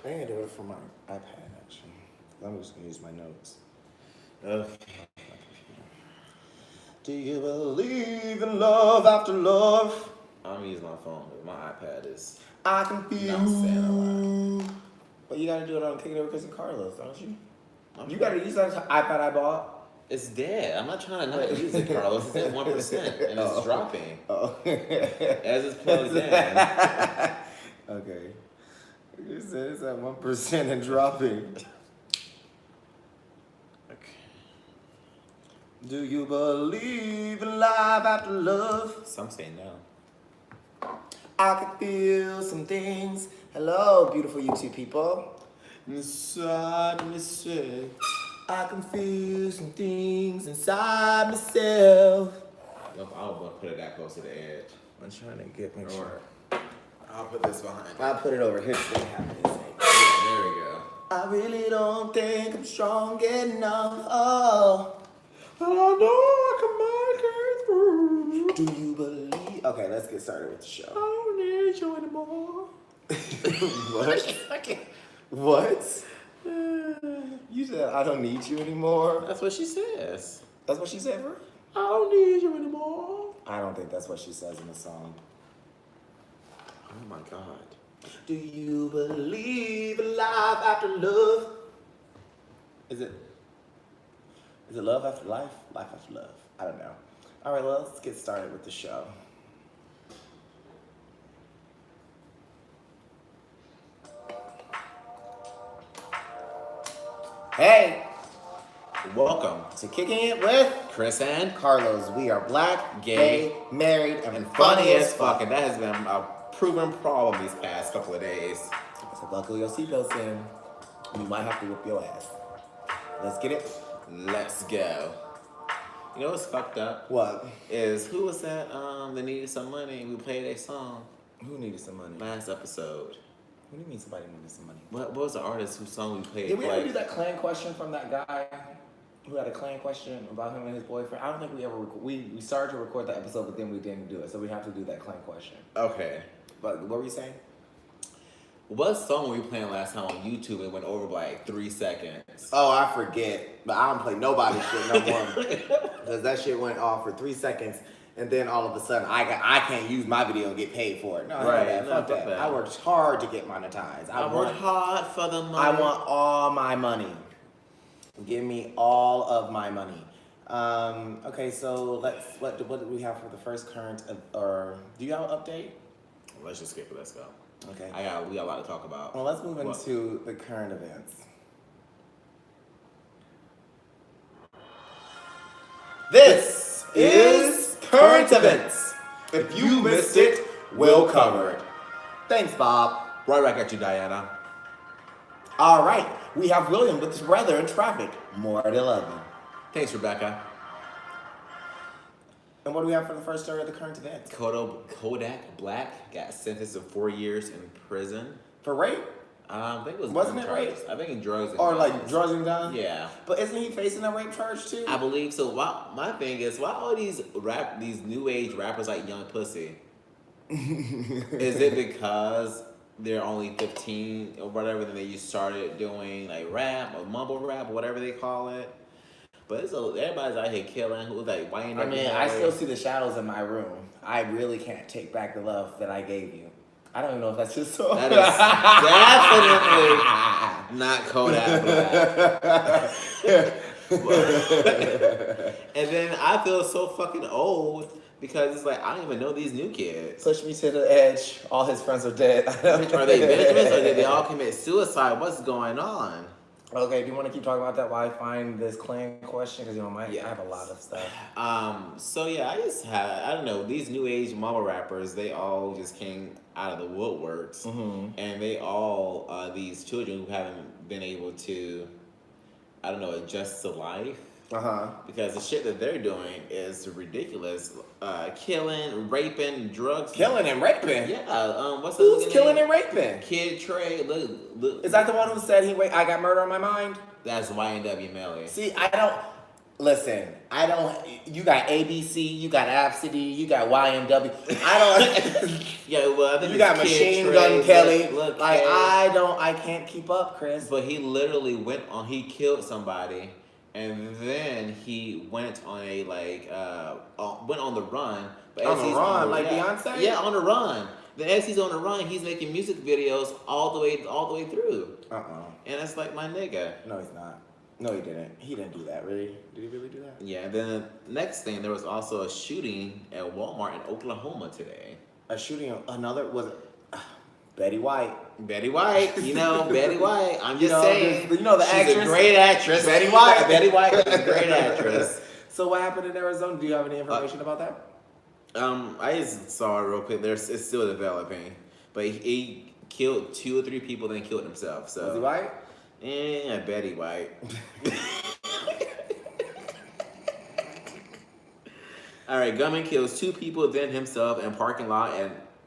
I need to do it for my iPad, actually. I'm just going to use my notes. Okay. Do you believe in love after love? I'm using my phone. My iPad is I can feel not saying a lot. But you gotta do it on Kicking It with Kris and Karlos, don't you? You gotta use that iPad I bought. It's dead. I'm not trying to not use it, Carlos. It's at 1% and it's dropping. Oh. As it's plugged in. Okay. You said it's at 1% and dropping. Do you believe in life after love? Some say no. I can feel some things. Hello, beautiful YouTube people. Inside myself. I can feel some things inside myself. I don't want to put it that close to the edge. I'm trying to make sure. I'll put this behind. I'll put it over here so they have this. Yeah, there we go. I really don't think I'm strong enough. Oh. I know I can make it through. Do you believe? Okay, let's get started with the show. I don't need you anymore. What? What? You said I don't need you anymore? That's what she says. That's what she said, bro? I don't need you anymore. I don't think that's what she says in the song. Oh my God. Do you believe in life after love? Is it love after life? Life after love? I don't know. All right, well, let's get started with the show. Hey, Welcome to Kicking It with Kris and Karlos. We are black, gay, married, and funny as fuck. And that has been a proven problem these past couple of days. So buckle your seatbelts in. We might have to whip your ass. Let's get it. Let's go. You know what's fucked up? What? Is who was that? That needed some money. We played a song Who needed some money? last episode. What do you mean somebody needed some money? What was the artist whose song we played? Did we ever do that clan question from that guy who had a clan question about him and his boyfriend? I don't think we ever we started to record the episode, but then we didn't do it. So we have to do that clan question. Okay. But what were you saying? What song were we playing last time on YouTube? It went over by like 3 seconds. Oh, I forget. But I don't play nobody's shit no more. Because that shit went off for 3 seconds. And then all of a sudden, I can't use my video and get paid for it. No, Right, fuck that. I worked hard to get monetized. I worked hard for the money. I want all my money. Give me all of my money. Okay, so what do we have for the first current? Or do you have an update? Let's just skip it. Let's go. Okay. We got a lot to talk about. Well, let's move into the current events. This is Current Events. If you missed it, we'll cover it. Thanks, Bob. Right back at you, Diana. All right, we have William with his weather and traffic. More at 11. Thanks, Rebecca. And what do we have for the first story of the current events? Kodak Black got sentenced to 4 years in prison. For rape? I think it was. Wasn't it rape? I think in drugs. Or like drugs and guns? Yeah. But isn't he facing a rape charge too? I believe so. My thing is, why all these new age rappers like Young Pussy? Is it because they're only 15 or whatever, then they just started doing like rap or mumble rap or whatever they call it? But everybody's out here killing. Who's like whining? I mean, I still see the shadows in my room. I really can't take back the love that I gave you. I don't even know if that's his song. That is definitely not Kodak Black. And then I feel so fucking old because it's like I don't even know these new kids. Push me to the edge. All his friends are dead. Are they Benjamins or did they all commit suicide? What's going on? Okay, do you want to keep talking about that while I find this clan question? Because, I have a lot of stuff. So, yeah, I don't know, these new age mama rappers, they all just came out of the woodworks. Mm-hmm. And they all, these children who haven't been able to, I don't know, adjust to life. Uh-huh. Because the shit that they're doing is ridiculous. Killing, raping, drugs. Killing and raping? Yeah. Who's killing and raping? Kid Trey. Look. Is that the one who said I got murder on my mind? That's YNW Melly. See, I don't... Listen, I don't. You got ABC, you got Absidy, you got YMW. I don't. Yeah, well, I think You got it's Kid Machine Gun Trey, Kelly. Look, Like K. I can't keep up, Chris. But he literally he killed somebody, and then he went on a went on the run. But On as the he's run, like yeah, Beyonce? Yeah, on the run. Then as he's on the run, he's making music videos all the way through. And it's like, my nigga. No, he's not. No, he didn't. He didn't do that. Really? Did he really do that? Yeah. And then the next thing, there was also a shooting at Walmart in Oklahoma today. A shooting. Another was it? Betty White. Betty White, Betty White. I'm just saying. The actress. She's a great actress. Betty White. Betty White is a great actress. So what happened in Arizona? Do you have any information about that? I just saw it real quick. It's still developing, but he killed 2 or 3 people, then killed himself. So was he white? Yeah, Betty White. All right, gunman kills 2 people, then himself in parking lot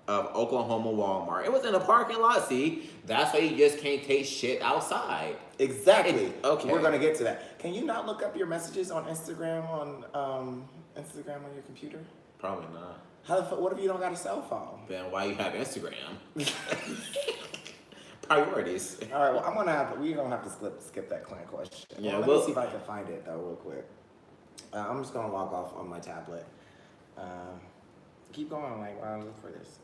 of Oklahoma Walmart. It was in a parking lot. See, that's why you just can't take shit outside. Exactly. Okay. We're gonna get to that. Can you not look up your messages on Instagram on your computer? Probably not. What if you don't got a cell phone? Then why you have Instagram? Priorities. All right. Well, we're gonna have to skip that client question. Yeah. Let me see if I can find it though, real quick. I'm just gonna log off on my tablet. Keep going, like while I look for this.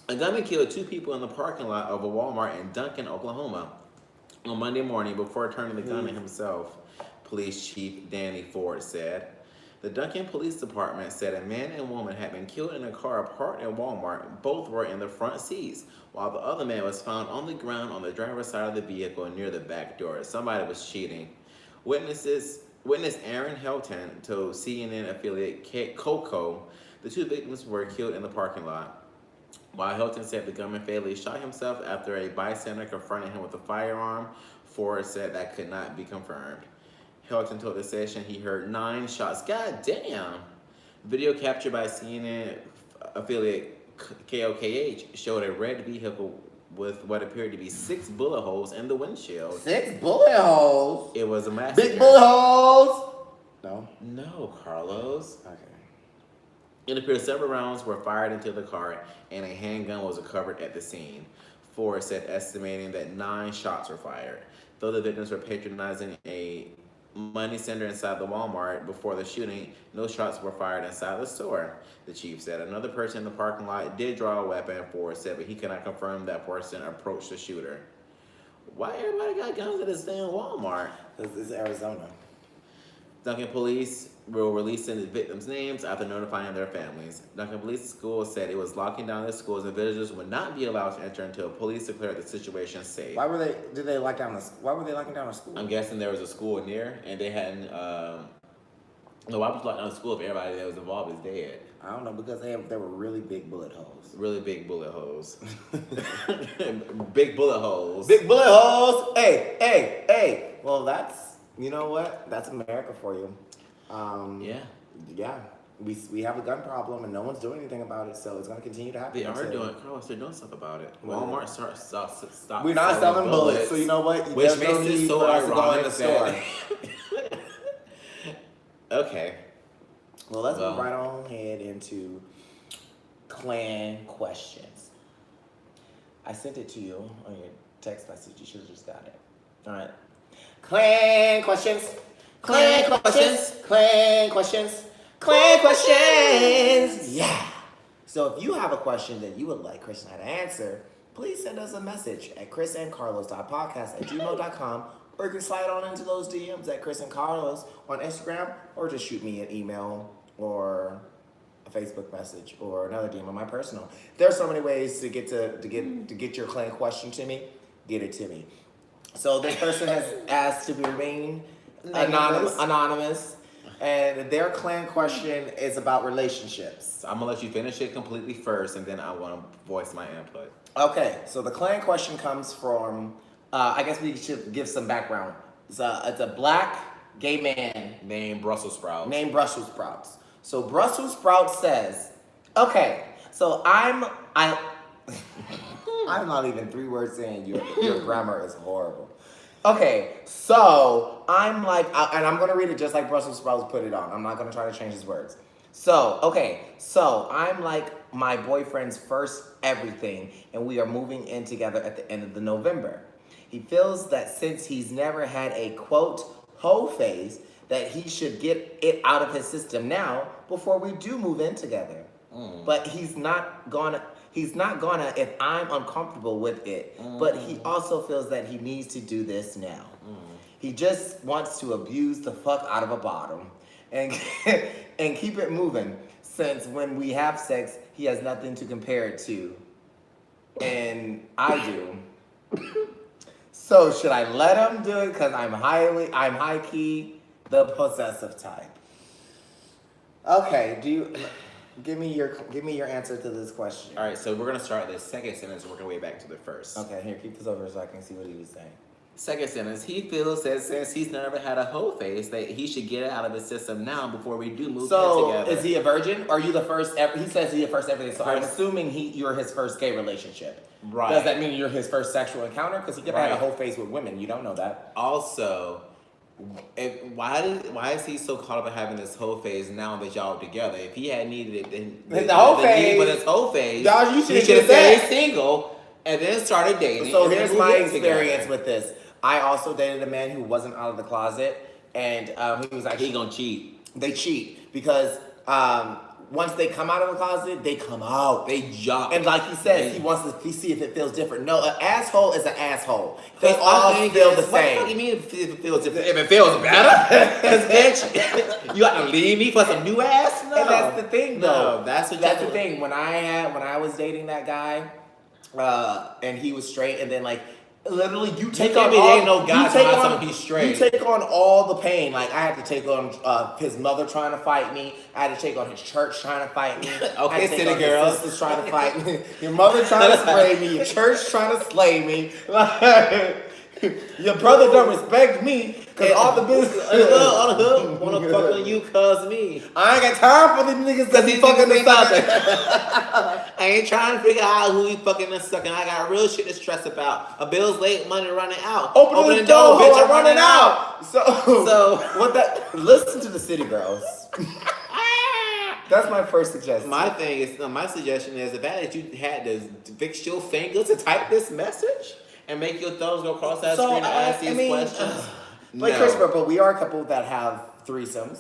A gunman killed 2 people in the parking lot of a Walmart in Duncan, Oklahoma, on Monday morning before turning the gun on himself. Police Chief Danny Ford said. The Duncan Police Department said a man and woman had been killed in a car parked at Walmart. Both were in the front seats, while the other man was found on the ground on the driver's side of the vehicle near the back door. Somebody was cheating. Witness Aaron Helton told CNN affiliate Coco the 2 victims were killed in the parking lot. While Helton said the gunman fatally shot himself after a bystander confronted him with a firearm, Ford said that could not be confirmed. Helton told the station he heard 9 shots. God damn! Video captured by CNN affiliate KOKH showed a red vehicle with what appeared to be 6 bullet holes in the windshield. 6 bullet holes? It was a massacre. Big bullet holes? No? No, Carlos. Okay. It appears several rounds were fired into the car and a handgun was recovered at the scene. Ford said estimating that 9 shots were fired. Though the victims were patronizing a money center inside the Walmart before the shooting, no shots were fired inside the store, the chief said. Another person in the parking lot did draw a weapon, Ford said, but he cannot confirm that person approached the shooter. Why everybody got guns at this damn Walmart? This is Arizona. Duncan police will release the victims' names after notifying their families. Duncan Police School said it was locking down the schools and visitors would not be allowed to enter until police declared the situation safe. Why were they locking down the school? I'm guessing there was a school near and they hadn't no, why would you lock down the school if everybody that was involved is dead? I don't know, because there were really big bullet holes. Really big bullet holes. Big bullet holes. Big bullet holes! Hey! Well, you know what? That's America for you. Yeah. Yeah. We have a gun problem and no one's doing anything about it, so it's going to continue to happen. They are doing, Carlos, they're doing stuff about it. Well, Walmart stop. We're not selling bullets, so you know what? Which makes it so ironic the store. Okay. Well, let's move right on head into clan questions. I sent it to you on your text message. You should have just got it. All right. Clan questions. Clan questions. Clan questions. Clan questions. Yeah. So if you have a question that you would like Kris and I to answer, please send us a message at krisandkarlos.podcast@gmail.com, or you can slide on into those DMs at Kris and Karlos on Instagram, or just shoot me an email or a Facebook message or another DM on my personal. There are so many ways to get your clan question to me. Get it to me. So this person has asked to remain anonymous, and their clan question is about relationships. I'm gonna let you finish it completely first, and then I want to voice my input. Okay, so the clan question comes from. I guess we should give some background. It's a black gay man named Brussels sprouts. So Brussels sprouts says, okay, so I'm not even 3 words in. Your grammar is horrible. Okay, so I'm like, and I'm gonna read it just like Brussels sprouts put it on. I'm not gonna try to change his words. So, okay, so I'm like my boyfriend's first everything, and we are moving in together at the end of the November. He feels that since he's never had a quote hoe phase, that he should get it out of his system now before we do move in together. But he's not gonna if I'm uncomfortable with it. But he also feels that he needs to do this now. He just wants to abuse the fuck out of a bottom and and keep it moving since when we have sex he has nothing to compare it to. And I do. So should I let him do it because I'm high key the possessive type? Okay, do you give me your answer to this question? All right, so we're gonna start the second sentence and work our way back to the first. Okay, here, keep this over so I can see what he was saying. Second sentence, he feels that since he's never had a hoe face, that he should get it out of his system now before we do move in So together. is he a virgin? Or are you the first ever? He says he's the first everything. So I'm assuming you're his first gay relationship. Right. Does that mean you're his first sexual encounter? Because he never had a Right. whole face with women. You don't know that. Also, why is he so caught up in having this whole phase now that y'all are together? If he had needed it, then The whole phase. But his whole phase, Dog, you he should've should have said stayed single and then started dating. So and then here's moved my in experience together. with this. I also dated a man who wasn't out of the closet, and he was actually He gonna cheat. They cheat because once they come out of the closet, they come out. They jump. And like he says, he wants to see if it feels different. No, an asshole is an asshole. They Because all feel the What the fuck same. you mean if it feels different? If it feels better? Because bitch, you got to leave me for some new ass? No. And that's the thing, though. No, that's what That's the thing. When I was dating that guy, and he was straight, and then like literally you take can't on be all, dating no guy you take talking about on something he's straight. You take on all the pain. Like I had to take on his mother trying to fight me. I had to take on his church trying to fight me. Okay, I had to take city on girls. his sisters trying to fight me. Your mother trying to spray me. Your church trying to slay me. Your brother don't respect me because all the business. On the hook, wanna fuck on you, cuz me. I ain't got time for the niggas that be fucking the sucker. I ain't trying to figure out who he fucking and sucking. I got real shit to stress about. A bill's late, money running out. Open the door, bitch, bitch, I'm running out. So what that? Listen to the city girls. That's my first suggestion. My thing is, my suggestion is the fact that you had to fix your finger to type this message and make your thumbs go across that screen and ask these questions. But No. Christopher, but we are a couple that have threesomes.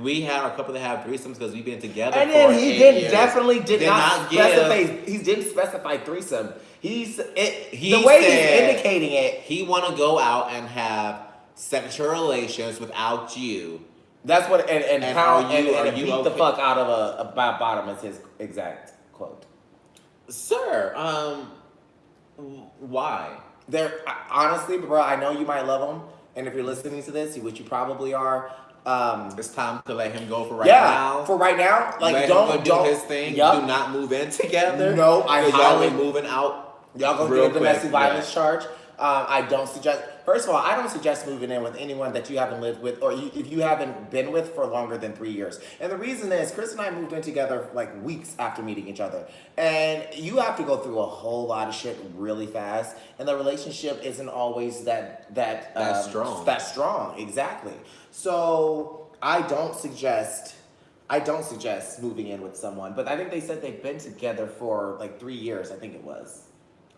We have a couple that have threesomes because we've been together And for then he 8 did years. definitely did not give. specify. He didn't specify threesome. He The way said he's indicating it. he want to go out and have sexual relations without you. That's what and And pound are you- and are you beat the okay? fuck out of a bottom is his exact quote. Sir, why? There, honestly, bro, I know you might love him, and if you're listening to this, which you probably are, It's time to let him go for right yeah, now. for right now, like Let don't him go do his thing. Yup. Do not move in together. No, I 'Cause y'all highly- be moving out. Y'all gonna real get a domestic quick, violence charge. I don't suggest. First of all, I don't suggest moving in with anyone that you haven't lived with, or if you haven't been with for longer than 3 years. And the reason is, Chris and I moved in together like weeks after meeting each other, and you have to go through a whole lot of shit really fast, and the relationship isn't always that strong. That strong, exactly. So I don't suggest moving in with someone, but I think they said they've been together for like 3 years. I think it was.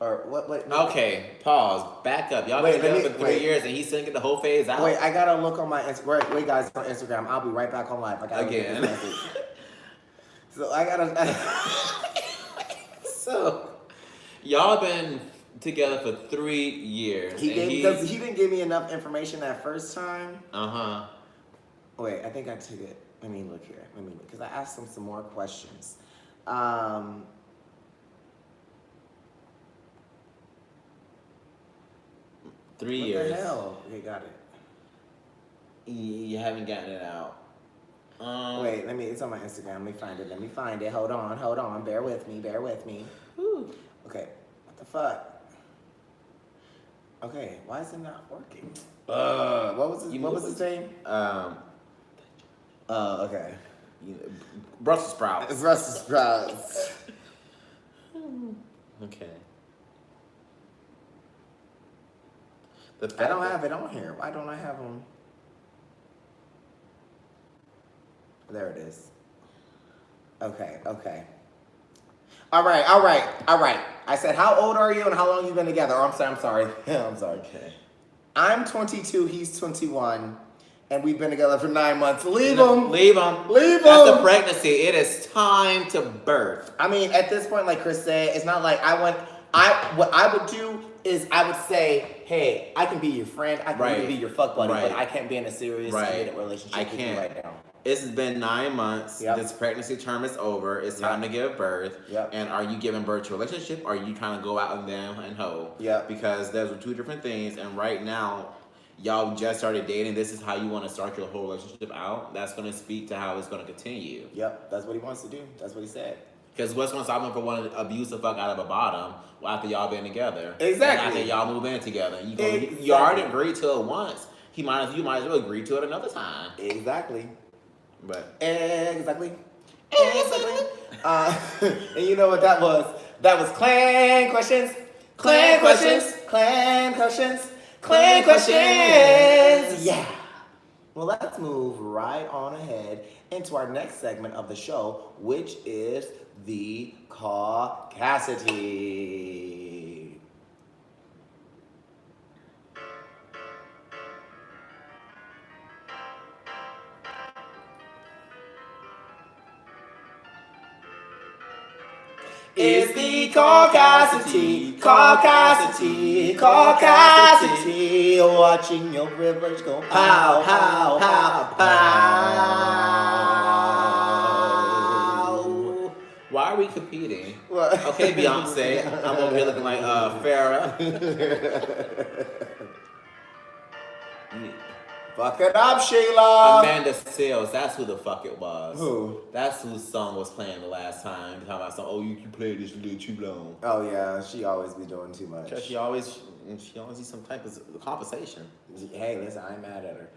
Or what? Okay, pause. Back up. Y'all Wait, been together let me- for 3 wait. years and he's singing the whole phase out. Wait, I gotta look on my Instagram. Wait, guys, on Instagram. I'll be right back on live. I gotta Again. look at this message. So I gotta. So, y'all been together for 3 years. Because he didn't give me enough information that first time. Uh-huh. Wait, I think I took it. Let me look here. Because I asked him some more questions. 3 What years. the hell? Okay, got it. You haven't gotten it out. Wait, it's on my Instagram. Let me find it. Hold on. Bear with me. Whew. Okay, what the fuck? Okay, why is it not working? What was his name? Okay. Brussels sprouts. It's Brussels sprouts. Okay. I don't have it on here. Why don't I have them? There it is. Okay. All right. I said, how old are you and how long you been together? Oh, I'm sorry. I'm sorry. Okay. I'm 22, he's 21, and we've been together for 9 months. Leave him. Leave him. That's the pregnancy. It is time to birth. I mean, at this point, like Kris said, it's not like what I would do is I would say, hey, I can be your friend, I can even be your fuck buddy, but I can't be in a serious committed relationship with you right now. This has been 9 months. Yep. This pregnancy term is over. It's time to give birth. Yep. And are you giving birth to a relationship or are you trying to go out and down and hoe? Yep. Because those are two different things. And right now, y'all just started dating. This is how you want to start your whole relationship out. That's going to speak to how it's going to continue. Yep. That's what he wants to do. That's what he said. Because what's going to stop him from wanting to abuse the fuck out of a bottom after y'all been together? Exactly. And after y'all move in together. You already agreed to it once. You might as well agree to it another time. Exactly. But Exactly. And you know what that was? That was clan questions. Yeah. Well, let's move right on ahead into our next segment of the show, which is the caucasity. It's the caucasity, watching your rivers go pow, pow, pow, pow. Why are we competing? What? Okay, Beyonce, I'm over here looking like Farrah. Fuck it up, Sheila. Amanda Seales, that's who the fuck it was. Who? That's whose song was playing the last time. Talking about some, you can play this a little too long. Oh yeah, she always be doing too much. Because she always needs some type of compensation. Hey, listen, I ain't mad at her.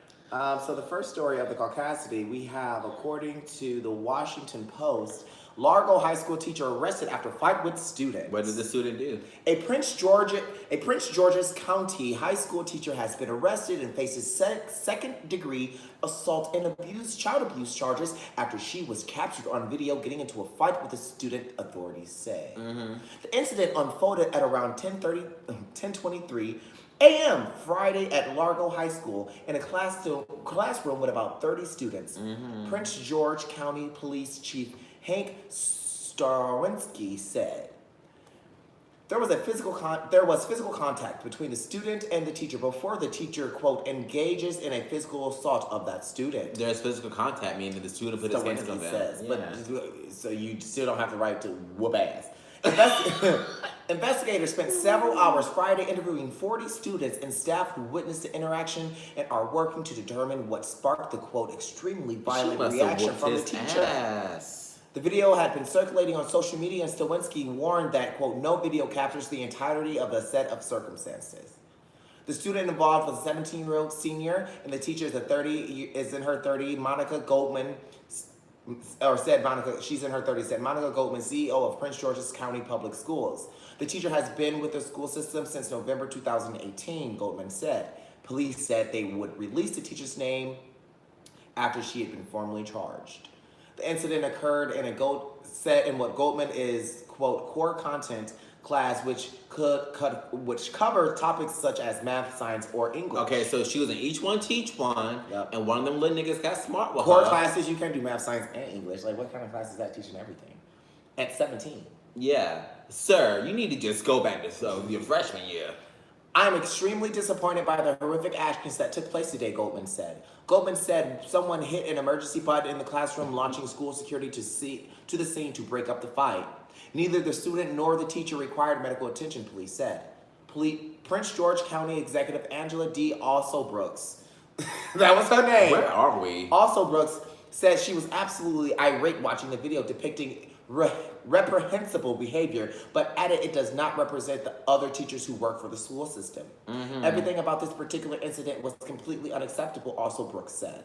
So the first story of the caucasity we have, according to the Washington Post, Largo High School teacher arrested after fight with students. What did the student do? A Prince George's County high school teacher has been arrested and faces second-degree assault and child abuse charges after she was captured on video getting into a fight with a student, authorities say. Mm-hmm. The incident unfolded at around 10:23 a.m. Friday at Largo High School in a classroom with about 30 students. Mm-hmm. Prince George County Police Chief Hank Starwinski said there was physical contact between the student and the teacher before the teacher, quote, engages in a physical assault of that student. There's physical contact, meaning the student put his hands on them. But so you still don't have the right to whoop ass. Investigators spent several hours Friday interviewing 40 students and staff who witnessed the interaction and are working to determine what sparked the, quote, extremely violent reaction from the teacher. Ass. The video had been circulating on social media, and Stawinski warned that, quote, no video captures the entirety of the set of circumstances. The student involved was a 17-year-old senior, and the teacher is in her 30s, Monica Goldman, she's in her 30s, said Monica Goldman, CEO of Prince George's County Public Schools. The teacher has been with the school system since November 2018, Goldman said. Police said they would release the teacher's name after she had been formally charged. The incident occurred in what Goldman is, quote, core content class, which covers topics such as math, science, or English. Okay, so she was in each one, teach one, and one of them little niggas got smart with core her. classes, you can't do math, science, and English. Like, what kind of class is that teaching everything? At 17. Yeah. Sir, you need to just go back to your freshman year. I'm extremely disappointed by the horrific actions that took place today, Goldman said. Goldman said someone hit an emergency button in the classroom, launching school security to the scene to break up the fight. Neither the student nor the teacher required medical attention, police said. Prince George County Executive Angela D. Also Brooks, that was her name. Where are we? Also Brooks said she was absolutely irate watching the video depicting reprehensible behavior, but added it does not represent the other teachers who work for the school system. Mm-hmm. Everything about this particular incident was completely unacceptable, also Brooks said.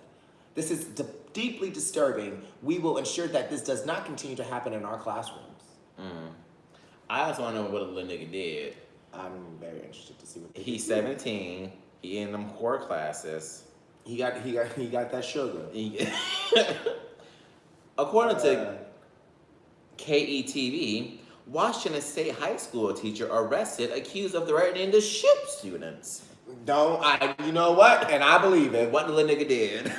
This is deeply disturbing. We will ensure that this does not continue to happen in our classrooms. I also want to know what a little nigga did. I'm very interested to see what he's 17. in them core classes. He got that sugar. According to KETV, Washington State high school teacher arrested accused of threatening to shoot students. You know what? And I believe it. What the little nigga did.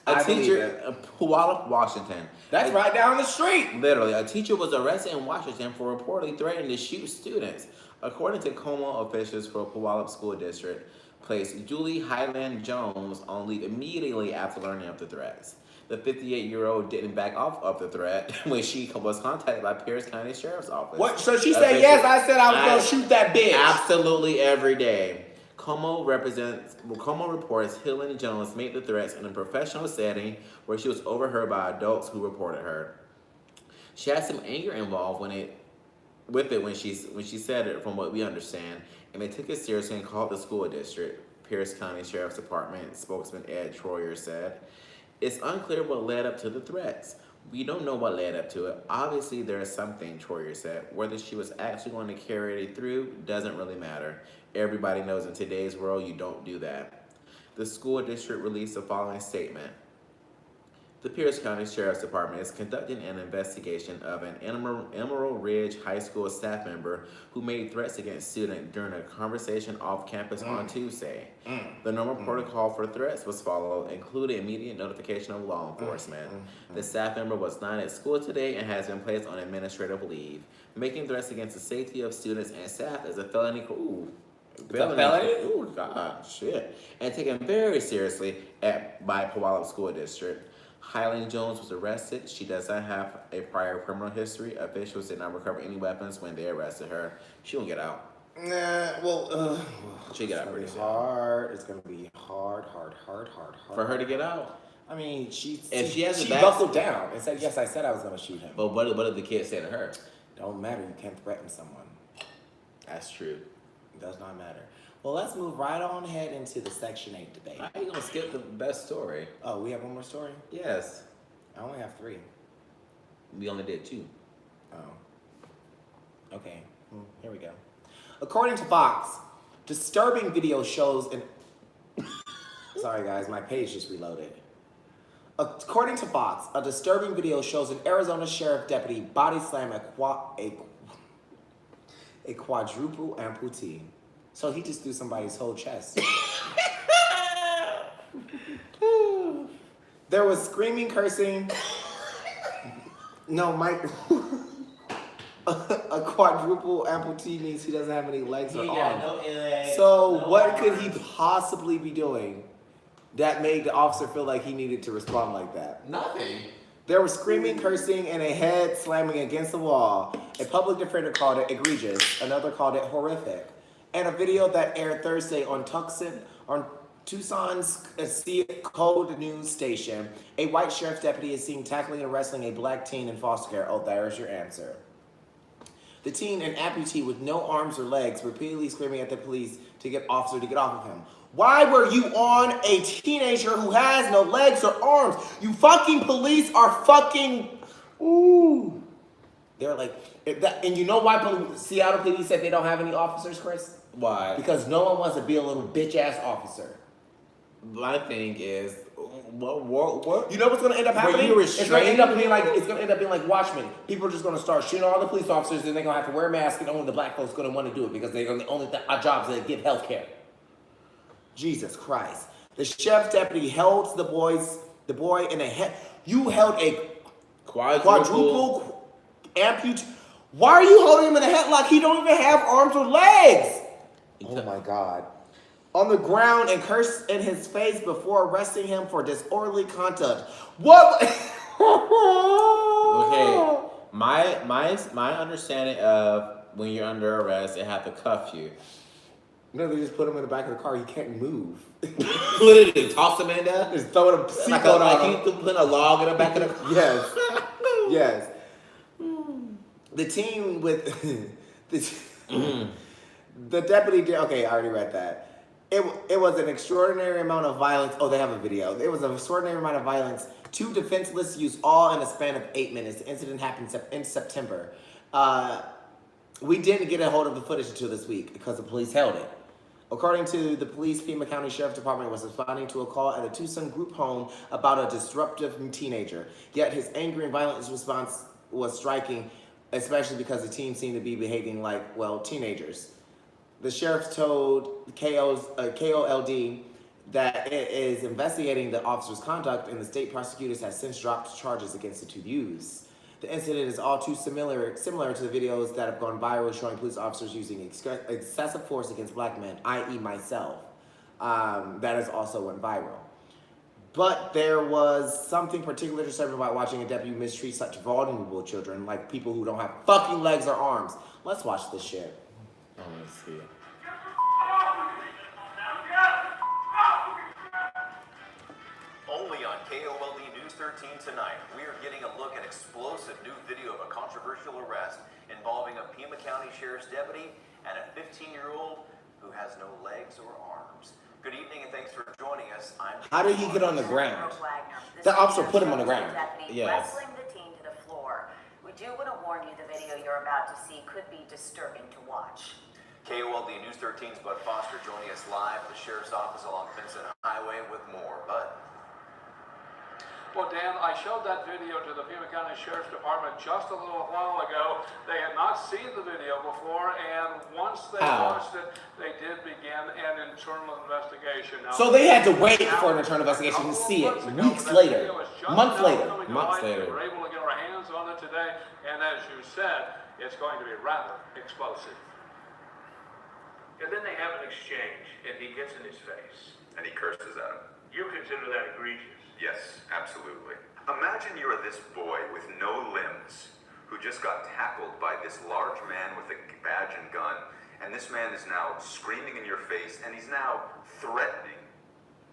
I A teacher believe it. in Puyallup, Washington. That's right down the street. Literally, a teacher was arrested in Washington for reportedly threatening to shoot students. According to Como officials for Puyallup School District, placed Julie Highland Jones on leave immediately after learning of the threats. The 58-year-old didn't back off of the threat when she was contacted by Pierce County Sheriff's Office. What? So she said, yes, I said I was going to shoot that bitch. Absolutely every day. Como reports Highland Jones made the threats in a professional setting where she was overheard by adults who reported her. She had some anger involved when she said it, from what we understand, and they took it seriously and called the school district. Pierce County Sheriff's Department spokesman Ed Troyer said, "It's unclear what led up to the threats. We don't know what led up to it. Obviously, there is something," Troyer said. "Whether she was actually going to carry it through doesn't really matter. Everybody knows in today's world you don't do that." The school district released the following statement. The Pierce County Sheriff's Department is conducting an investigation of an Emerald Ridge High School staff member who made threats against students during a conversation off campus on Tuesday. The normal protocol for threats was followed, including immediate notification of law enforcement. The staff member was not at school today and has been placed on administrative leave. Making threats against the safety of students and staff is a felony. Felony? Oh, God, shit. And taken very seriously by Puyallup School District. Highland Jones was arrested. She does not have a prior criminal history. Officials did not recover any weapons when they arrested her. She won't get out. She'll get out pretty soon. It's gonna be hard For her to get out. I mean, she buckled down and said, "Yes, I said I was gonna shoot him." But what did the kid say to her? Don't matter. You can't threaten someone. That's true. It does not matter. Well, let's move right on ahead into the Section 8 debate. How are you gonna skip the best story? Oh, we have one more story? Yes. I only have 3. We only did 2. Oh. Okay. Here we go. According to Fox, disturbing video shows an... Sorry, guys. My page just reloaded. According to Fox, a disturbing video shows an Arizona sheriff deputy body slam a quadruple amputee. So he just threw somebody's whole chest. There was screaming, cursing. No, Mike. A quadruple amputee means he doesn't have any legs or arms. What could he possibly be doing that made the officer feel like he needed to respond like that? Nothing. There was screaming, cursing, and a head slamming against the wall. A public defender called it egregious. Another called it horrific. And a video that aired Thursday on Tucson's Code News station, a white sheriff's deputy is seen tackling and wrestling a black teen in foster care. Oh, there's your answer. The teen, an amputee with no arms or legs, repeatedly screaming at the police to get officer to get off of him. Why were you on a teenager who has no legs or arms? You fucking police are fucking... Ooh. They're like... And you know why Seattle PD said they don't have any officers, Chris? Why? Because no one wants to be a little bitch-ass officer. My thing is, what? You know what's going to end up happening? It's going to end up being like Watchmen. People are just going to start shooting all the police officers, and they're going to have to wear a mask, and only the black folks going to want to do it because they're the only jobs that give health care. Jesus Christ. The sheriff's deputy held the boy in a head. You held a quadruple amputee. Why are you holding him in a headlock? He don't even have arms or legs. Oh my God. On the ground and cursed in his face before arresting him for disorderly conduct. What? Okay. My understanding of when you're under arrest, they have to cuff you. No, they just put him in the back of the car. He can't move. Literally toss him in there. Just throw a seatbelt on him. Like he put a log in the back of the car. Yes. Yes. The team with the deputy did. Okay, I already read that. It was an extraordinary amount of violence. Oh, they have a video. It was an extraordinary amount of violence. 2 defenseless used all in a span of 8 minutes. The incident happened in September. We didn't get a hold of the footage until this week because the police held it. According to the police, Pima County Sheriff's Department was responding to a call at a Tucson group home about a disruptive teenager. Yet his angry and violent response was striking, especially because the teen seemed to be behaving like, well, teenagers. The sheriff told KOLD that it is investigating the officer's conduct, and the state prosecutors have since dropped charges against the two youths. The incident is all too similar to the videos that have gone viral showing police officers using excessive force against black men, i.e. myself. That has also went viral. But there was something particularly disturbing about watching a deputy mistreat such vulnerable children, like people who don't have fucking legs or arms. Let's watch this shit. I want to see it. Only on KOLD News 13 tonight, we are getting a look at explosive new video of a controversial arrest involving a Pima County Sheriff's deputy and a 15-year-old who has no legs or arms. Good evening and thanks for joining us. How did he get on the ground? The officer put him on the ground. Yes. Wrestling the teen to the floor. We do want to warn you the video you're about to see could be disturbing to watch. KOLD News 13's Bud Foster joining us live at the Sheriff's Office along Vincent Highway with more. Bud. Well, Dan, I showed that video to the Pima County Sheriff's Department just a little while ago. They had not seen the video before, and once they watched it, they did begin an internal investigation. Now, so they had to wait for an internal investigation to see it weeks later, months later. We were able to get our hands on it today, and as you said, it's going to be rather explosive. And then they have an exchange, and he gets in his face. And he curses at him. You consider that egregious? Yes, absolutely. Imagine you're this boy with no limbs who just got tackled by this large man with a badge and gun, and this man is now screaming in your face, and he's now threatening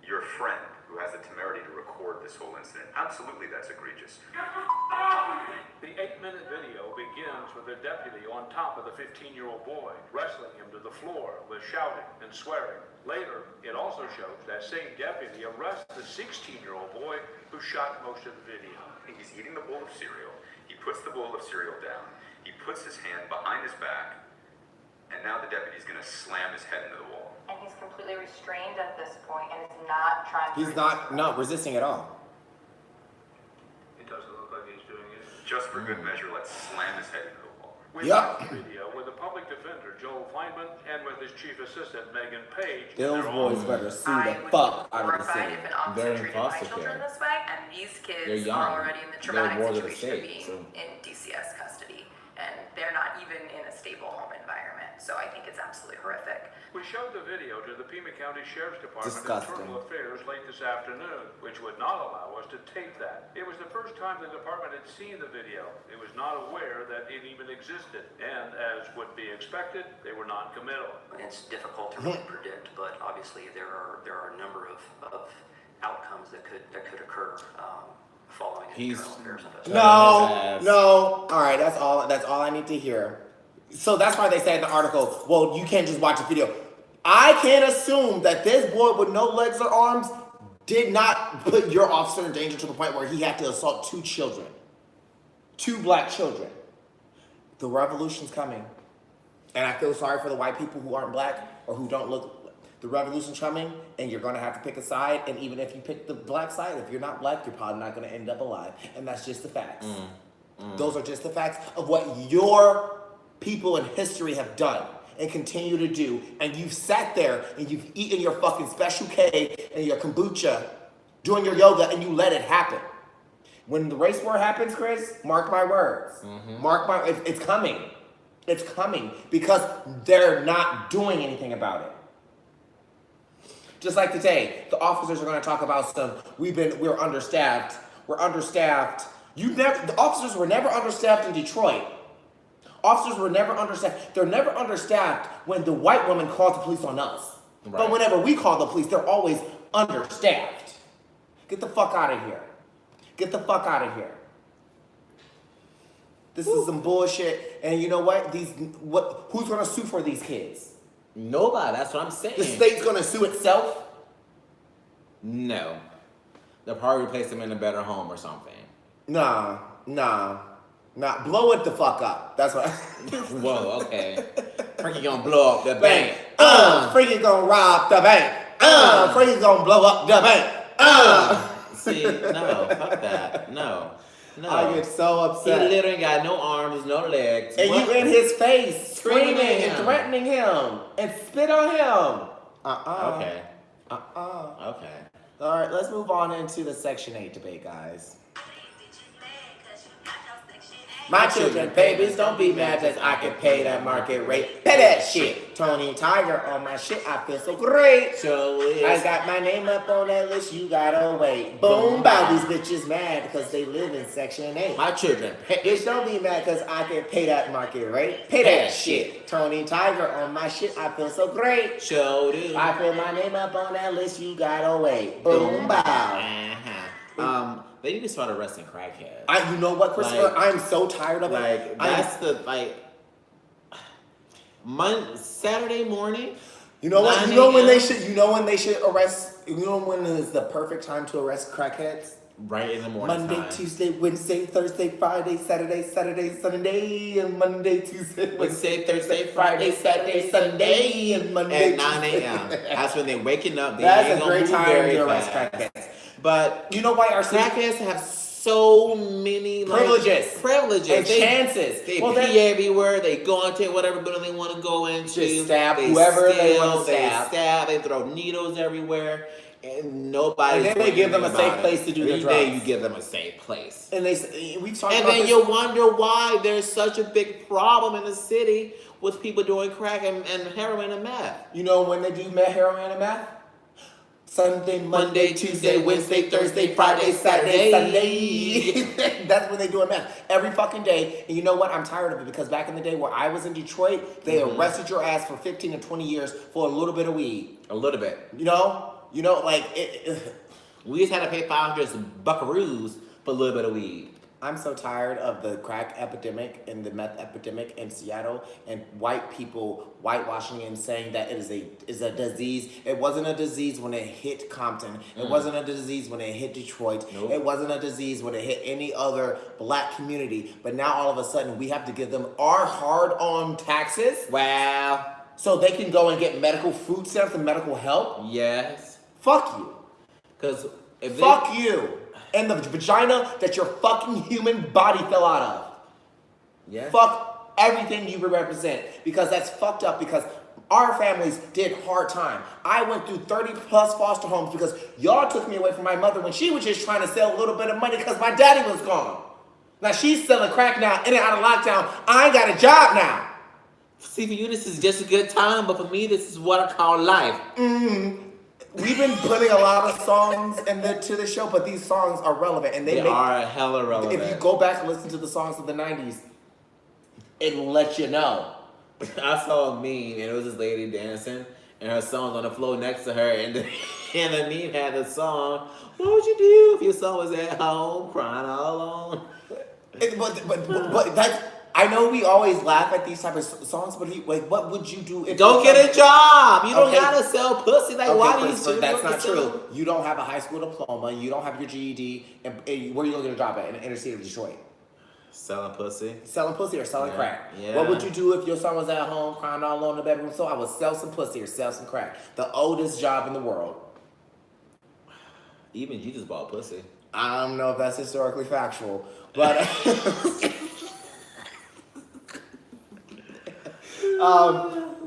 your friend who has the temerity to record this whole incident. Absolutely, that's egregious. The 8-minute video begins with a deputy on top of the 15-year-old boy, wrestling him to the floor with shouting and swearing. Later, it also shows that same deputy arrests the 16-year-old boy who shot most of the video. He's eating the bowl of cereal. He puts the bowl of cereal down. He puts his hand behind his back, and now the deputy's going to slam his head into the wall. And he's completely restrained at this point and is not trying to... He's not resisting at all. It doesn't look like he's doing it. Just for good measure, let's slam his head into the wall. We watched the video with the public defender, Joel Feynman, and with his chief assistant, Megan Page. Those boys better sue the fuck out of the city. If an officer treated my children this way, and these kids are already in the traumatic situation of being in DCS custody, and they're not even in a stable home environment. So I think it's absolutely horrific. We showed the video to the Pima County Sheriff's Department Disgusting. Internal Affairs late this afternoon, which would not allow us to tape that. It was the first time the department had seen the video. It was not aware that it even existed, and as would be expected, they were non-committal. It's difficult to really predict, but obviously there are a number of outcomes that could occur following an internal affairs investigation. No. All right, that's all I need to hear. So that's why they say in the article, well, you can't just watch a video. I can't assume that this boy with no legs or arms did not put your officer in danger to the point where he had to assault two black children. The revolution's coming. And I feel sorry for the white people who aren't black or who don't look. The revolution's coming, and you're going to have to pick a side. And even if you pick the black side, if you're not black, you're probably not going to end up alive. And that's just the facts. Those are just the facts of what your people in history have done and continue to do. And you've sat there and you've eaten your fucking Special K and your kombucha doing your yoga, and you let it happen. When the race war happens, Chris, mark my words. It's coming. It's coming because they're not doing anything about it. Just like today, the officers are going to talk about we're understaffed. We're understaffed. The officers were never understaffed in Detroit. Officers were never understaffed. They're never understaffed when the white woman called the police on us. Right. But whenever we call the police, they're always understaffed. Get the fuck out of here. Get the fuck out of here. This is some bullshit. And you know what? Who's going to sue for these kids? Nobody. That's what I'm saying. The state's going to sue itself? No. They'll probably replace them in a better home or something. Nah. Blow it the fuck up. That's what Whoa, okay. Frankie gonna blow up the bank. Freaky gonna rob the bank. Freaky gonna blow up the bank. See, no, fuck that. No. I get so upset. He literally got no arms, no legs. And you in his face, screaming and threatening him, and spit on him. Okay. Okay. All right, let's move on into the Section 8 debate, guys. My children, babies, don't be mad that I can pay that market rate. Pay that shit. Tony Tiger on my shit, I feel so great. So I got my name up on that list, you gotta wait. Boom, bow, these bitches mad because they live in Section 8. My children, Bitch, don't be mad because I can pay that market rate. Pay that shit. Tony Tiger on my shit, I feel so great. So do. I feel my name up on that list, you gotta wait. Boom, bow. They need to start arresting crackheads. You know what, Christopher? I'm so tired of it. Saturday morning. You know what? You know when they should. You know when they should arrest. You know when is the perfect time to arrest crackheads? Right in the morning. Monday, Tuesday, Wednesday, Thursday, Friday, Saturday, Sunday, and Monday, Tuesday, Wednesday, Thursday, Friday, Saturday, Sunday, and Monday at 9 a.m. That's when they're waking up. That's a great time to arrest crackheads. But you know why our crackheads have so many privileges and chances. They pee everywhere. They go into whatever building they want to go into. Just stab whoever they want to stab. They stab. They throw needles everywhere. And nobody. And then they give them a safe place to do their drugs. Then you give them a safe place. And then you wonder why there's such a big problem in the city with people doing crack and heroin and meth. You know when they do heroin and meth? Sunday, Monday, Tuesday, Wednesday, Thursday, Friday, Saturday, Sunday. That's when they do meth. Every fucking day. And you know what? I'm tired of it because back in the day where I was in Detroit, they arrested your ass for 15 to 20 years for a little bit of weed. A little bit. You know, like we just had to pay 500 buckaroos for a little bit of weed. I'm so tired of the crack epidemic and the meth epidemic in Seattle and white people whitewashing and saying that it is a disease. It wasn't a disease when it hit Compton. It wasn't a disease when it hit Detroit. Nope. It wasn't a disease when it hit any other black community. But now all of a sudden we have to give them our hard-earned taxes. Wow. So they can go and get medical food stamps and medical help? Yes. Fuck you. Because fuck you. And the vagina that your fucking human body fell out of. Yeah. Fuck everything you represent. Because that's fucked up because our families did hard time. I went through 30 plus foster homes because y'all took me away from my mother when she was just trying to sell a little bit of money because my daddy was gone. Now she's selling crack now, in and out of lockdown. I ain't got a job now. See, for you, this is just a good time, but for me, this is what I call life. We've been putting a lot of songs to the show, but these songs are relevant, and they are hella relevant. If you go back and listen to the songs of the '90s, it'll let you know. I saw a meme, and it was this lady dancing, and her son's on the floor next to her, and the meme had the song. What would you do if your son was at home crying all alone? But that's. I know we always laugh at these type of songs, but what would you do if don't get a job? You don't gotta sell pussy. Like, why do you still? That's not true. You don't have a high school diploma. You don't have your GED. And where are you gonna get a job at in the inner city of Detroit? Selling pussy. Selling pussy or selling crack. Yeah. What would you do if your son was at home crying all alone in the bedroom? So I would sell some pussy or sell some crack. The oldest job in the world. Even Jesus bought pussy. I don't know if that's historically factual, but.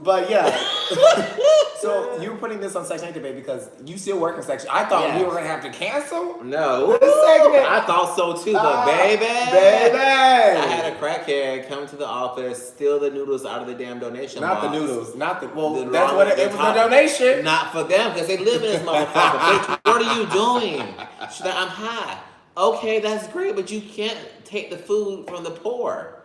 But yeah, so you were putting this on Section 8 debate because you still work in Section. I thought we were gonna have to cancel. No, this segment. I thought so too, but baby, I had a crackhead come to the office, steal the noodles out of the damn donation box. Not the noodles, not the. Well, that's what it was. A donation. Not for them because they live in this motherfucker. Bitch, what are you doing? She's like, I'm high. Okay, that's great, but you can't take the food from the poor.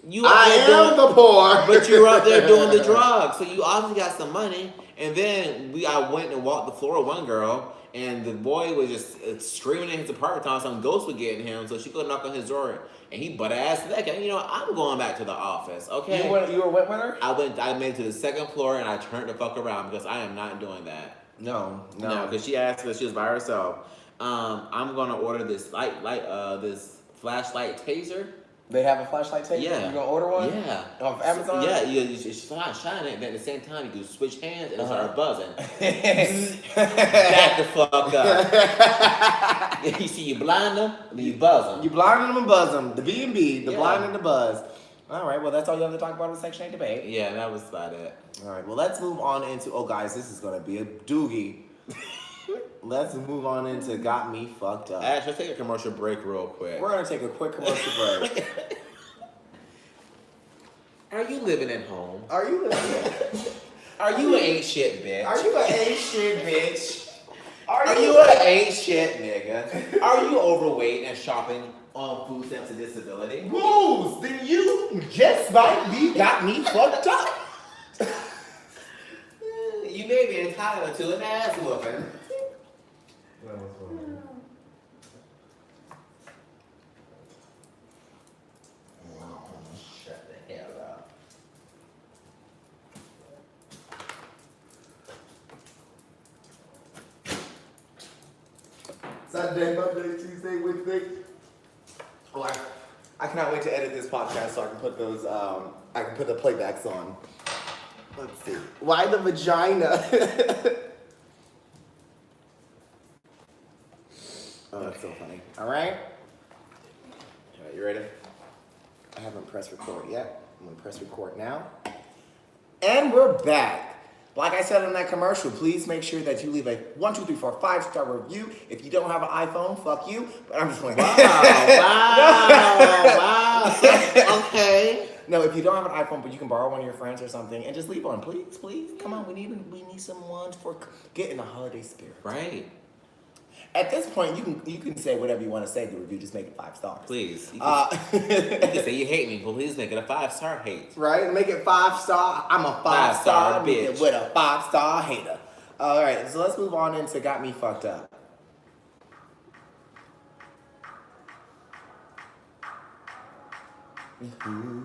I am the poor. But you're out there doing the drugs. So you obviously got some money. And then I went and walked the floor with one girl, and the boy was just screaming in his apartment telling some ghost was getting him. So she go knock on his door, and he butt ass naked. You know, I'm going back to the office. Okay. You were with her? I made it to the second floor, and I turned the fuck around because I am not doing that. No. Because she asked if she was by herself. I'm gonna order this this flashlight taser. They have a flashlight tape? Yeah. You gonna order one? Yeah. Off Amazon? Yeah, you shine it, and at the same time, you can switch hands and it start buzzing. Back the fuck up. You see, you blind them, and you buzz them. You blind them and buzz them. The B&B, the blind and the buzz. All right, well, that's all you have to talk about in Section 8 debate. Yeah, that was about it. All right, well, let's move on into, oh, guys, this is going to be a doogie. Let's move on into Got Me Fucked Up. Ash, let's take a commercial break real quick. We're going to take a quick commercial break. Are you living at home? Are you living? Are you an ain't shit bitch? Are you an ain't shit bitch? Are you an ain't shit nigga? Are you overweight and shopping on food stamps and disability? Rules, then you just might be got me fucked up. You may be entitled to an ass whooping. Shut the hell up. Sunday, Monday, Tuesday, Wednesday. Oh, I cannot wait to edit this podcast so I can put those, I can put the playbacks on. Let's see. Why the vagina? Oh, that's so funny. All right, you ready? I haven't pressed record yet. I'm gonna press record now. And we're back. Like I said in that commercial, please make sure that you leave a 1, 2, 3, 4, 5-star review. If you don't have an iPhone, fuck you. But I'm just playing. Wow. Okay. No, if you don't have an iPhone, but you can borrow one of your friends or something, and just leave one, please, please. Come on, we need someone for getting the holiday spirit. Right. At this point, you can say whatever you want to say. The review, just make it 5 stars. Please. You can say you hate me, but please make it a 5-star hate. Right? Make it 5 star. I'm a 5-star bitch with a 5-star hater. All right, so let's move on into Got Me Fucked Up. Ooh.